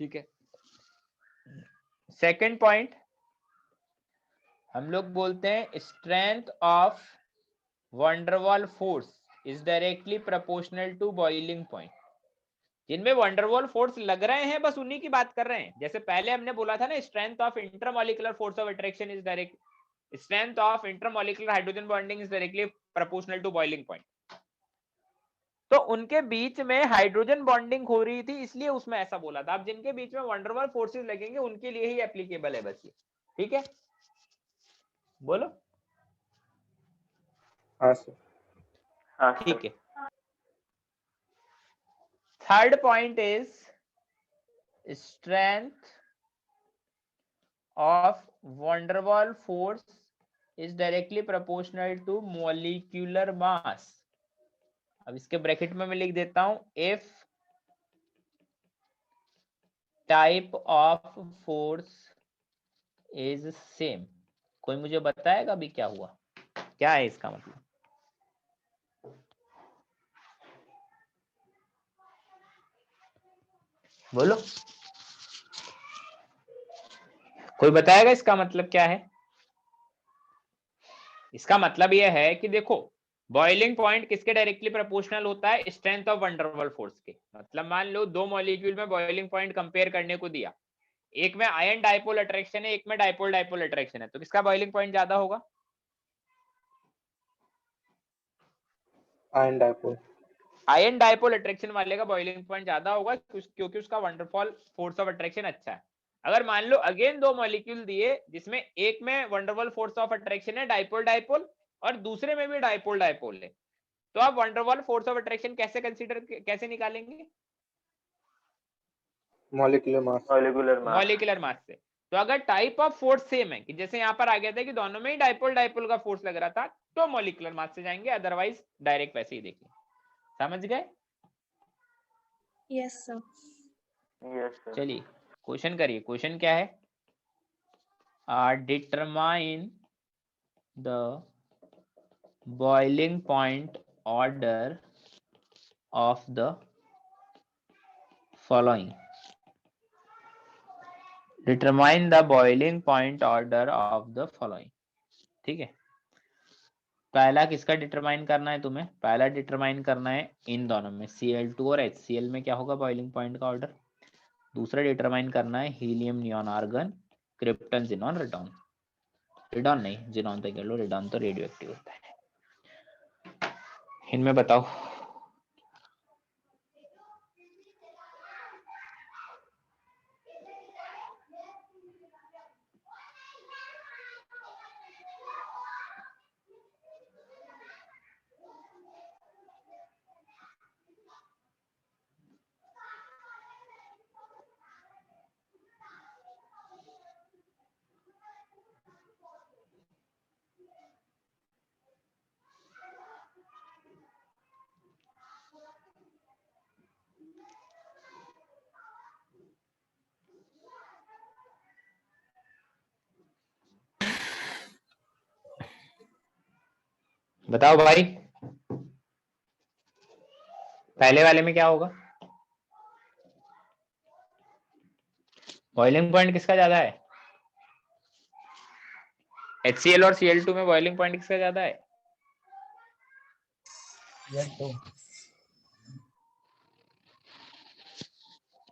ठीक है। सेकंड पॉइंट हम लोग बोलते हैं strength of van der Waals force is directly proportional to boiling point. जिनमें वंडरवॉल फोर्स लग रहे हैं बस उन्हीं की बात कर रहे हैं। जैसे पहले हमने बोला था ना, strength of intermolecular force of attraction is direct, strength of intermolecular hydrogen bonding is directly proportional to boiling point. तो उनके बीच में हाइड्रोजन बॉन्डिंग हो रही थी, इसलिए उसमें ऐसा बोला था। अब जिनके बीच में वंडरवॉल फोर्सेस लगेंगे उनके लिए ही एप्लीकेबल है बस ये। ठीक है, बोलो। हाँ सर। हाँ ठीक है। Third point is strength of van der Waal force is directly proportional to molecular mass। अब इसके ब्रैकेट में मैं लिख देता हूं, if type of force is same। कोई मुझे बताएगा अभी क्या हुआ, क्या है इसका मतलब? बोलो, कोई बताएगा इसका मतलब क्या है? इसका मतलब यह है कि देखो, बॉइलिंग पॉइंट किसके डायरेक्टली प्रोपोर्शनल होता है? स्ट्रेंथ ऑफ वंडर वाल फोर्स के। मतलब मान लो दो मॉलिक्यूल में बॉइलिंग पॉइंट कंपेयर करने को दिया, एक में आयन डाइपोल अट्रैक्शन है, एक में डाइपोल डाइपोल अट्रैक्शन है, तो किसका बॉइलिंग पॉइंट ज्यादा होगा? Ion dipole. Ion dipole attraction वाले का बॉइलिंग पॉइंट ज्यादा होगा क्योंकि उसका वंडरफॉल फोर्स ऑफ अट्रैक्शन अच्छा है। अगर मान लो अगेन दो मॉलिक्यूल दिए जिसमें एक में वंडरवॉल फोर्स ऑफ अट्रैक्शन है डाइपोल डाइपोल और दूसरे में भी डाइपोल डाइपोल है, तो आप वंडरवॉल फोर्स ऑफ अट्रैक्शन कैसे निकालेंगे? मॉलिक्यूलर मास से। तो अगर टाइप ऑफ फोर्स सेम है, कि जैसे यहाँ पर आ गया था कि दोनों में ही डाइपोल डाइपोल का फोर्स लग रहा था, तो मॉलिक्यूलर मास से जाएंगे, अदरवाइज डायरेक्ट वैसे ही देखिए। समझ गए? Yes sir. चलिए क्वेश्चन करिए। क्वेश्चन क्या है? Determine the boiling point order of the following. Determine the boiling point order of the following. ठीक है, पहला किसका डिटरमाइन करना है तुम्हें? पहला डिटरमाइन करना है इन दोनों में Cl2 और HCl में क्या होगा बॉइलिंग पॉइंट का ऑर्डर। दूसरा डिटरमाइन करना है helium neon argon krypton xenon radon. Radon नहीं, जिनॉन तक लो, रेडॉन तो रेडियो एक्टिव होता है। इनमें बताओ। बताओ भाई, पहले वाले में क्या होगा? बॉइलिंग पॉइंट किसका ज्यादा है? HCl और Cl2 में बॉइलिंग पॉइंट किसका ज्यादा है?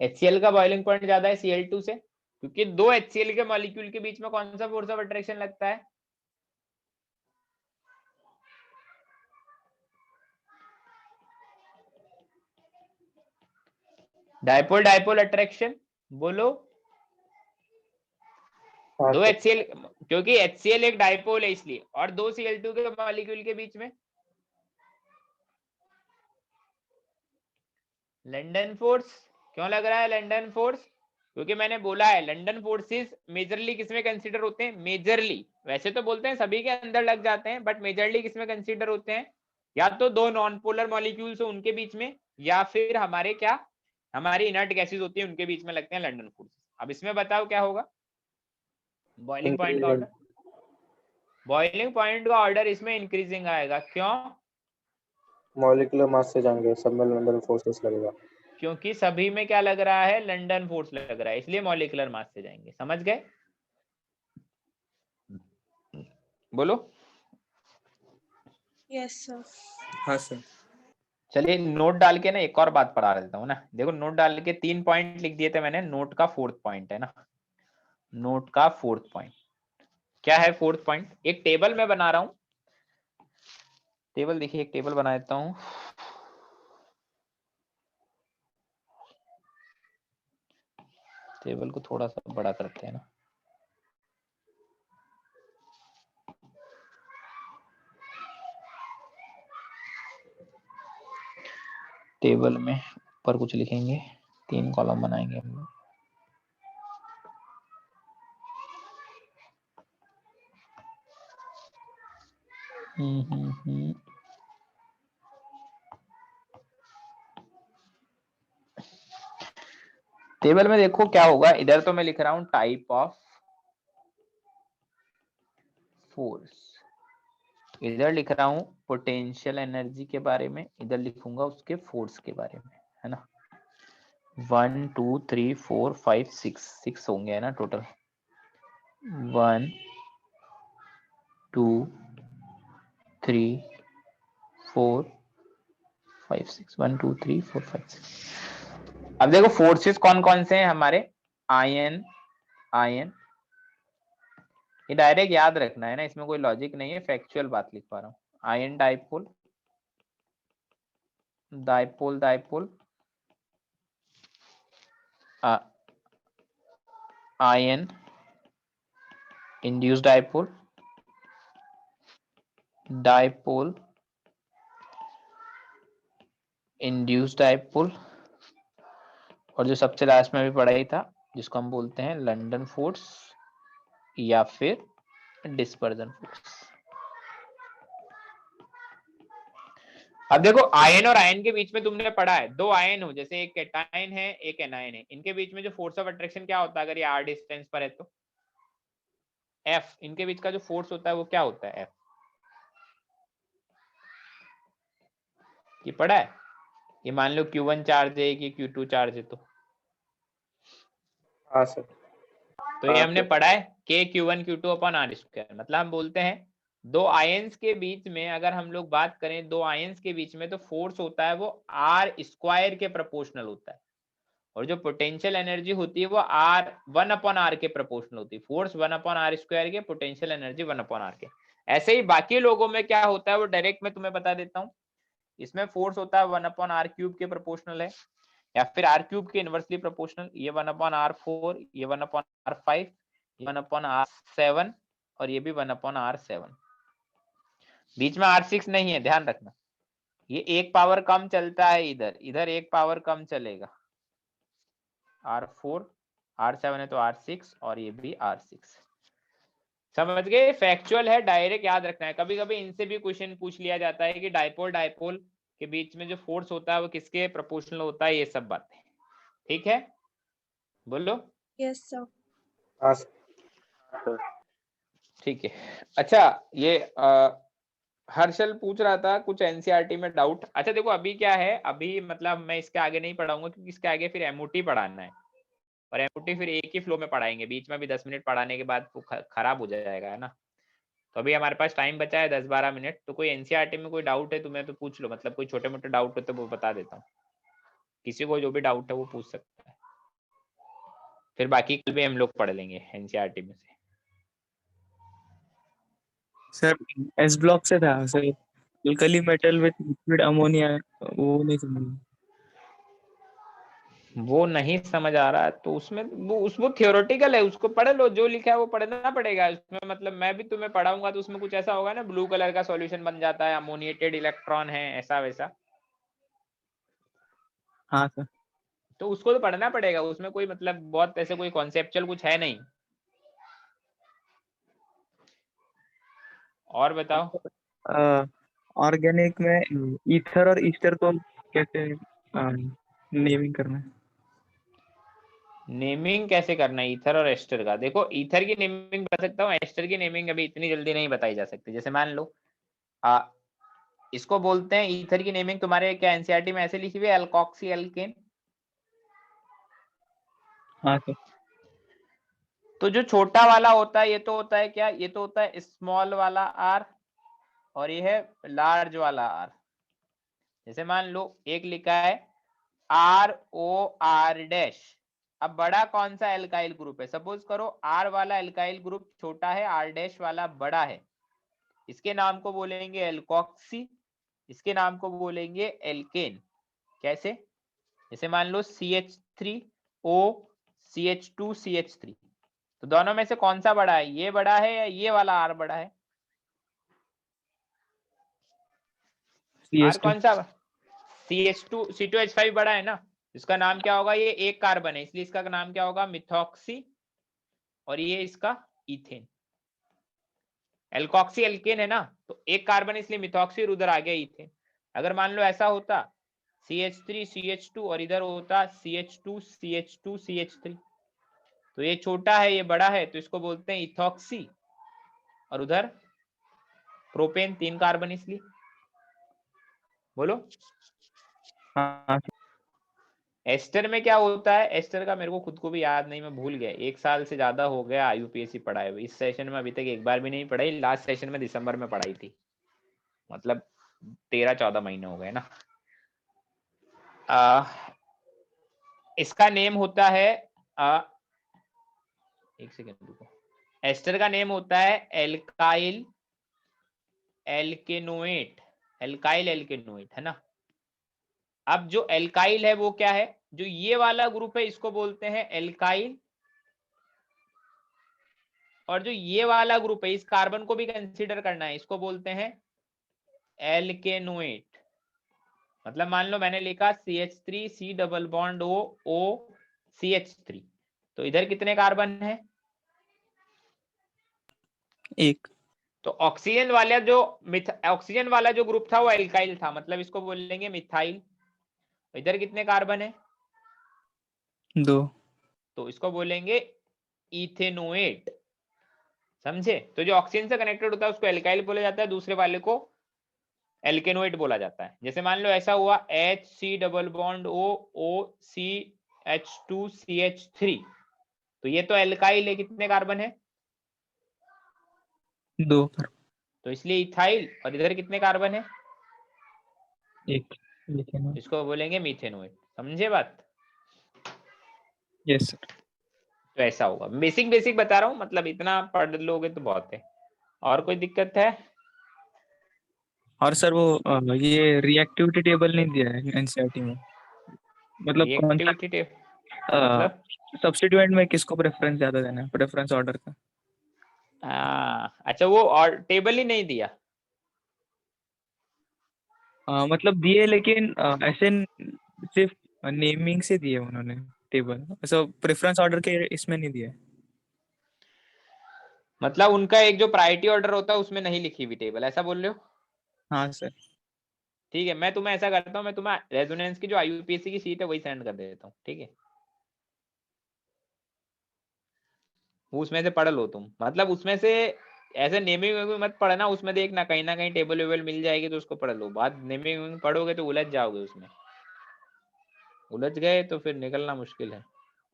HCl का बॉइलिंग पॉइंट ज्यादा है Cl2 से, क्योंकि दो HCl के मॉलिक्यूल के बीच में कौन सा फोर्स ऑफ अट्रैक्शन लगता है? Dipole dipole attraction. बोलो। दो HCl, क्योंकि HCl एक डाइपोल है इसलिए, और दो Cl2 के मॉलिक्यूल के बीच में लंदन फोर्स। क्यों लग रहा है लंदन फोर्स? क्योंकि मैंने बोला है लंदन फोर्सेस मेजरली किसमें कंसीडर होते हैं? मेजरली, वैसे तो बोलते हैं सभी के अंदर लग जाते हैं, बट मेजरली किसमें कंसीडर होते हैं? या तो दो नॉन पोलर मॉलिक्यूल्स हो उनके बीच में, या फिर हमारे क्या, हमारी इनर्ट गैसेस होती है उनके बीच में लगते हैं लंदन फोर्स। अब इसमें बताओ क्या होगा बॉइलिंग पॉइंट का ऑर्डर? बॉइलिंग पॉइंट का ऑर्डर इसमें इंक्रीजिंग आएगा, क्यों? मॉलिक्यूलर मास से जाएंगे, सब में लंडन फोर्सेस लगेगा। क्योंकि सभी में क्या लग रहा है, लंदन फोर्स लग रहा है, इसलिए मॉलिक्यूलर मास से जाएंगे। समझ गए? बोलो। Yes sir. हाँ सर। चलिए नोट डाल के ना एक और बात पढ़ा देता हूँ ना। देखो नोट डाल के 3 पॉइंट लिख दिए थे मैंने, नोट का 4th पॉइंट है ना, नोट का 4th पॉइंट क्या है? 4th पॉइंट एक टेबल में बना रहा हूं। टेबल देखिए, एक टेबल बना देता हूं। टेबल को थोड़ा सा बड़ा करते हैं ना। टेबल में ऊपर कुछ लिखेंगे, 3 कॉलम बनाएंगे हम लोग। टेबल में देखो क्या होगा, इधर तो मैं लिख रहा हूं टाइप ऑफ फोर्स, इधर लिख रहा हूं पोटेंशियल एनर्जी के बारे में, इधर लिखूंगा उसके फोर्स के बारे में, है ना। 1 2 3 4 5 6 होंगे, है ना टोटल। 1 2 3 4 5 6 1 2 3 4 5 6। अब देखो फोर्सेस कौन कौन से हैं हमारे। आयन, आयन ये डायरेक्ट याद रखना है ना, इसमें कोई लॉजिक नहीं है, फैक्चुअल बात लिख पा रहा हूँ। Ion dipole, dipole dipole, ion induced dipole, dipole induced dipole, और जो सबसे लास्ट में भी पढ़ा ही था जिसको हम बोलते हैं लंदन फोर्स या फिर डिस्पर्जन फोर्स। अब देखो आयन और आयन के बीच में तुमने पढ़ा है, 2 आयन हो, जैसे एक कैटायन है एक एनायन है, इनके बीच में जो फोर्स ऑफ अट्रैक्शन क्या होता है अगर ये r डिस्टेंस पर है तो? F। इनके बीच का जो फोर्स होता है वो क्या होता है? F। ये पढ़ा है? ये मान लो Q1 चार्ज है कि Q2 चार्ज है तो हाँ सर। ये हमने पढ़ा है K Q1 Q2 upon r square. मतलब हम बोलते हैं 2 आयंस के बीच में अगर हम लोग बात करें 2 आयंस के बीच में, तो फोर्स होता है वो r स्क्वायर के प्रोपोर्शनल होता है, और जो पोटेंशियल एनर्जी होती है वो r 1 अपॉन r के प्रोपोर्शनल होती है। फोर्स 1 अपॉन r स्क्वायर के, पोटेंशियल एनर्जी 1 अपॉन r के। ऐसे ही बाकी लोगों में क्या होता है वो डायरेक्ट मैं तुम्हें बता देता हूँ। इसमें फोर्स होता है 1 अपॉन r क्यूब के प्रोपोर्शनल है, या फिर r क्यूब के इनवर्सली प्रोपोर्शनल। ये 1 अपॉन r4, ये 1 अपॉन r5, ये 1 अपॉन r7, और ये भी 1 अपॉन r7। बीच में r6 नहीं है, ध्यान रखना। ये एक पावर कम चलता है, इधर इधर एक पावर कम चलेगा। r4 r7 है तो r6, और ये भी r6। समझ गए? फैक्चुअल है, डायरेक्ट याद रखना है। कभी कभी इनसे भी क्वेश्चन पूछ लिया जाता है कि डाइपोल डाइपोल के बीच में जो फोर्स होता है वो किसके प्रोपोर्शनल होता है, ये सब बातें। ठीक है, बोलो। Yes sir. हाँ सर। ठीक है। अच्छा, ये हर्षल पूछ रहा था कुछ एनसीईआरटी में डाउट। अच्छा देखो अभी क्या है, अभी मतलब मैं इसके आगे नहीं पढ़ाऊंगा क्योंकि इसके आगे फिर एमओटी पढ़ाना है, और एमओटी फिर एक ही फ्लो में पढ़ाएंगे, बीच में भी 10 मिनट पढ़ाने के बाद खराब हो जाएगा, है ना। तो अभी हमारे पास टाइम बचा है 10-12 मिनट। तो कोई एनसीईआरटी में कोई डाउट है तुम्हें तो पूछ लो, मतलब कोई छोटे मोटे डाउट हो तो वो बता देता हूँ। किसी को जो भी डाउट है वो पूछ सकता है, फिर बाकी कल भी हम लोग पढ़ लेंगे एनसीईआरटी में से। सर एस ब्लॉक से था sir, alkali metal with liquid ammonia, वो नहीं समझ। वो नहीं समझ आ रहा है तो उसमें वो थियोरेटिकल है, उसको पढ़ लो, जो लिखा है वो पढ़ना पड़ेगा उसमें। मतलब मैं भी तुम्हें पढ़ाऊंगा तो उसमें कुछ ऐसा होगा ना, ब्लू कलर का सॉल्यूशन बन जाता है, अमोनिएटेड इलेक्ट्रॉन है, ऐसा वैसा। हाँ सर। तो उसको तो पढ़ना पड़ेगा, उसमें कोई मतलब बहुत ऐसे कोई कॉन्सेप्चुअल कुछ है नहीं। और बताओ। ऑर्गेनिक में ईथर और ईस्टर को कैसे नेमिंग करना है? नेमिंग कैसे करना है ईथर और एस्टर का? देखो ईथर की नेमिंग बता सकता हूँ, एस्टर की नेमिंग अभी इतनी जल्दी नहीं बताई जा सकती। जैसे मान लो इसको बोलते हैं ईथर की नेमिंग, तुम्हारे क्या एनसीईआरटी में ऐसे लिखी हुई है, एल्कोक्सी एल्केन। हाँ सर। तो जो छोटा वाला होता है ये तो होता है क्या, ये तो होता है स्मॉल वाला आर, और ये है लार्ज वाला आर। जैसे मान लो एक लिखा है ROR डैश। अब बड़ा कौन सा एल्काइल ग्रुप है? सपोज करो R वाला एल्काइल ग्रुप छोटा है, R डैश वाला बड़ा है, इसके नाम को बोलेंगे एल्कोक्सी, इसके नाम को बोलेंगे एल्केन। कैसे? जैसे मान लो CH3O CH2 CH3, तो दोनों में से कौन सा बड़ा है? ये बड़ा है या ये वाला R बड़ा है? R CS2। कौन सा? CH2 C2H5 बड़ा है ना, इसका नाम क्या होगा? ये एक कार्बन है इसलिए इसका नाम क्या होगा? मिथॉक्सी, और ये इसका इथेन। एल्कोक्सी एल्केन है ना, तो एक कार्बन इसलिए मिथॉक्सी, और उधर आ गया इथेन। अगर मान लो ऐसा होता CH3 CH2 और इधर होता CH2 CH2 CH3, तो ये छोटा है ये बड़ा है, तो इसको बोलते हैं इथॉक्सी, और उधर प्रोपेन 3 कार्बन इसलिए। बोलो। हाँ एस्टर में क्या होता है? एस्टर का मेरे को खुद को भी याद नहीं, मैं भूल गया, 1 साल से ज्यादा हो गया IUPAC पढ़ाए हुए। इस सेशन में अभी तक एक बार भी नहीं पढ़ाई, लास्ट सेशन में दिसंबर में पढ़ाई थी, मतलब 13-14 महीने हो गए ना। इसका नेम होता है एक सेकेंड रुको, एस्टर का नेम होता है एल्काइल एल्केनोएट, एल्काइल एल्केनोएट है ना। अब जो एल्काइल है वो क्या है? जो ये वाला ग्रुप है इसको बोलते हैं एल्काइल, और जो ये वाला ग्रुप है इस कार्बन को भी कंसीडर करना है, इसको बोलते हैं एल्केनोएट। मतलब मान लो मैंने लिखा CH3 C double bond O O CH3, तो इधर कितने कार्बन है? एक। तो ऑक्सीजन वाला जो ऑक्सीजन वाला जो ग्रुप था वो एल्काइल था, मतलब इसको बोलेंगे मिथाइल। इधर कितने कार्बन है? 2। तो इसको बोलेंगे इथेनोएट। समझे? तो जो ऑक्सीजन से कनेक्टेड होता है उसको एल्काइल बोला जाता है, दूसरे वाले को एल्केनोएट बोला जाता है। जैसे मान लो ऐसा हुआ HC double bond O O CH2 CH3, तो ये तो एल्काइल है, कितने कार्बन है? 2। तो इसलिए इथाइल, और इधर कितने कार्बन है? 1। लिखेंगे। इसको बोलेंगे मीथेनोएट। समझे बात? Yes sir. तो ऐसा होगा, बेसिक बेसिक बता रहा हूँ, मतलब इतना पढ़ लोगे तो बहुत है। और कोई दिक्कत है? और सर वो ये रिएक्टिविटी टेबल नहीं दिया है एनसीईआरटी में, मतलब कौन सा रिएक्टिविटी मतलब सब्स्टिट्यूएंट में किसको प्रेफरेंस ज्यादा देना है, प्रेफरेंस ऑर्डर का। अच्छा, वो और टेबल ही नहीं दिया? मतलब दिए लेकिन ऐसे सिर्फ नेमिंग से दिए उन्होंने टेबल, ऐसा प्रेफरेंस ऑर्डर के इसमें नहीं दिया है। मतलब उनका एक जो प्रायोरिटी ऑर्डर होता है उसमें नहीं लिखी हुई टेबल, ऐसा बोल रहे हो? हाँ सर। ठीक है, मैं तुम्हें ऐसा करता हूँ, मैं तुम्हें रेजोनेंस की जो IUPAC की शीट है वही सेंड कर देता हूँ, ठीक है? वो उसमें से पढ़ लो तुम, मतलब उसमें से ऐसे नेमिंग वेमिंग मत पढ़ना, उसमें देखना कहीं ना कहीं टेबल वेबल मिल जाएगी तो उसको पढ़ लो। बाद नेमिंग वेमिंग पढ़ोगे तो उलझ जाओगे उसमें, उलझ गए तो फिर निकलना मुश्किल है।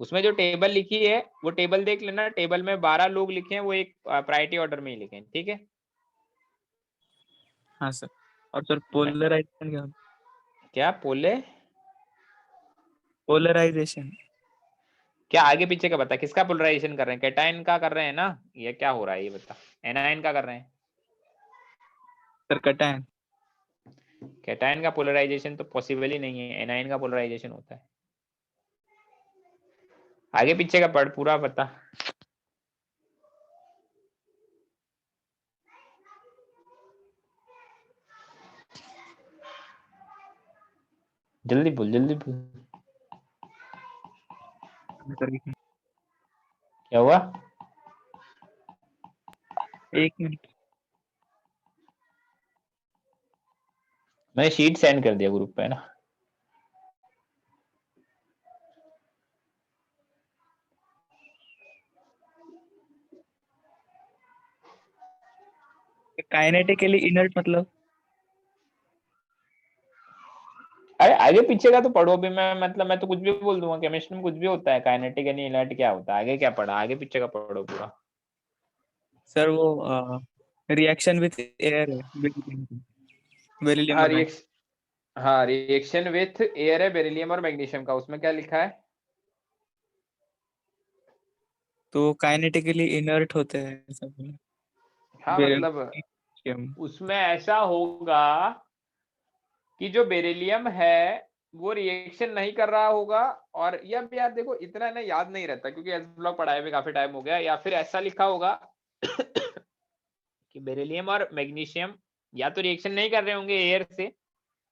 उसमें जो टेबल लिखी है वो टेबल देख लेना, टेबल में 12 लोग लिखे हैं, वो एक प्रायोरिटी ऑर्डर में ही लिखे हैं, ठीक है? हाँ सर। और सर पोलराइजेशन क्या? क्या बोले? पोलराइजेशन क्या आगे पीछे का बता, किसका पोलराइजेशन कर रहे हैं? कैटायन का कर रहे हैं ना? ये क्या हो रहा है ये बता। एनायन का कर रहे हैं? Sir cation. कैटायन का पोलराइजेशन तो पॉसिबल ही नहीं है, एनायन का पोलराइजेशन होता है। आगे पीछे का पढ़, पूरा बता। जल्दी बोल, जल्दी बोल। क्या हुआ? 1 मिनट। मैंने शीट सेंड कर दिया ग्रुप पे ना। काइनेटिकली इनर्ट मतलब अरे आगे पीछे का तो पढ़ो भी, मैं तो कुछ भी बोल दूंगा, केमिस्ट्री में कुछ भी होता है, काइनेटिक यानी इनर्ट क्या होता है, आगे क्या पढ़ा, आगे पीछे का पढ़ो पूरा। सर वो रिएक्शन विथ एयर है बेरिलियम हाँ और मैग्नीशियम। हाँ, रिएक्शन विथ एयर है बेरिलियम और मैग्नीशियम का, उसमें क्या लिखा है? तो काइनेटिकली इनर्ट होते हैं सब। हाँ मतलब बेरिलियम उसमें ऐसा होगा कि जो बेरिलियम है वो रिएक्शन नहीं कर रहा होगा, और या भी यार देखो इतना ना याद नहीं रहता क्योंकि एस ब्लॉक पढ़ाए हुए काफी टाइम हो गया, या फिर ऐसा लिखा होगा कि बेरिलियम और मैग्नीशियम या तो रिएक्शन नहीं कर रहे होंगे एयर से,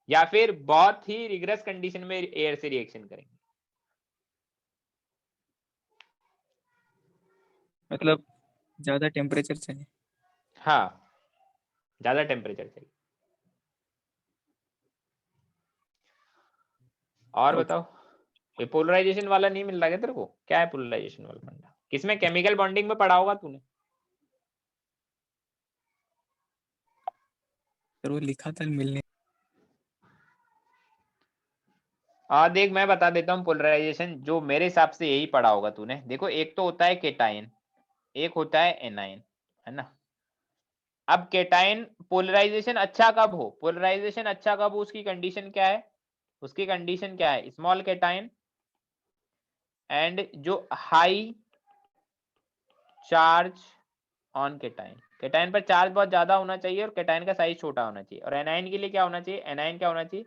या फिर बहुत ही रिग्रेस कंडीशन में एयर से रिएक्शन करेंगे। मतलब ज्यादा टेम्परेचर चाहिए। हाँ, ज्यादा टेम्परेचर चाहिए। और Okay. बताओ, ये पोलराइजेशन वाला नहीं मिल रहा है तेरे को? क्या है पोलराइजेशन वाला फंडा? किसमें? केमिकल बॉन्डिंग में पढ़ा होगा तूने। सर वो लिखा था मिलने। देख मैं बता देता हूँ पोलराइजेशन, जो मेरे हिसाब से यही पढ़ा होगा तूने। देखो एक तो होता है केटाइन, एक होता है एनाइन, है ना। अब केटाइन पोलराइजेशन अच्छा कब हो, पोलराइजेशन अच्छा कब हो, उसकी कंडीशन क्या है? उसकी कंडीशन क्या है? स्मॉल केटाइन एंड जो high charge on cation, cation पर चार्ज बहुत ज्यादा होना चाहिए और केटाइन का साइज छोटा होना चाहिए। और एनाइन के लिए क्या होना चाहिए? एनाइन क्या होना चाहिए?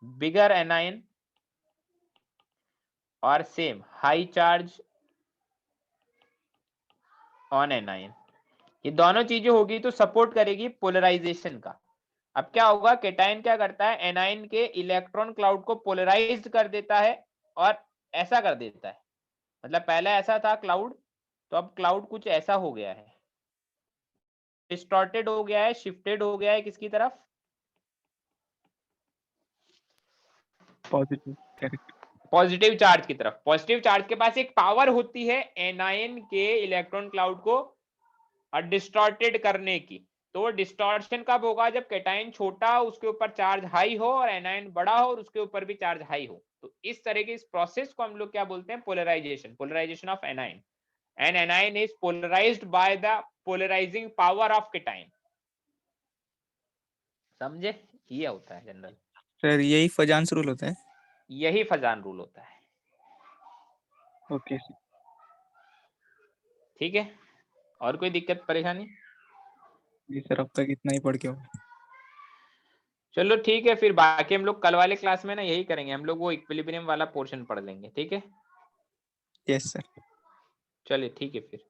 बिगर एनाइन और same high charge on A9. ये दोनों चीजें होगी तो सपोर्ट करेगी पोलराइजेशन का। अब क्या होगा, केटाइन क्या करता है, एनाइन के इलेक्ट्रॉन क्लाउड को पोलराइज्ड कर देता है और ऐसा कर देता है, मतलब पहले ऐसा था क्लाउड, तो अब क्लाउड कुछ ऐसा हो गया है, डिस्टॉर्टेड हो गया है, शिफ्टेड हो गया है किसकी तरफ? Positive character. पॉजिटिव चार्ज की तरफ। पॉजिटिव चार्ज के पास एक पावर होती है एनाइन के इलेक्ट्रॉन क्लाउड को डिस्टॉर्टेड करने की। तो वो डिस्टॉर्शन कब होगा? जब केटाइन छोटा उसके ऊपर चार्ज हाई हो और एनाइन बड़ा हो और उसके ऊपर भी चार्ज हाई हो। तो इस तरह की इस प्रोसेस को हम लोग क्या बोलते हैं? Polarization. Polarization of anion, and anion is polarized by the polarizing power of cation. समझे? ये होता है जनरल। सर यही फजान्स रूल होता है। यही फजान रूल होता है। Okay sir. ठीक है, और कोई दिक्कत परेशानी? जी सर, अब तक इतना ही पढ़ के हो। चलो ठीक है, फिर बाकी हम लोग कल वाले क्लास में ना यही करेंगे, हम लोग वो इक्विलिब्रियम वाला पोर्शन पढ़ लेंगे। ठीक है, यस सर। चलिए ठीक है फिर।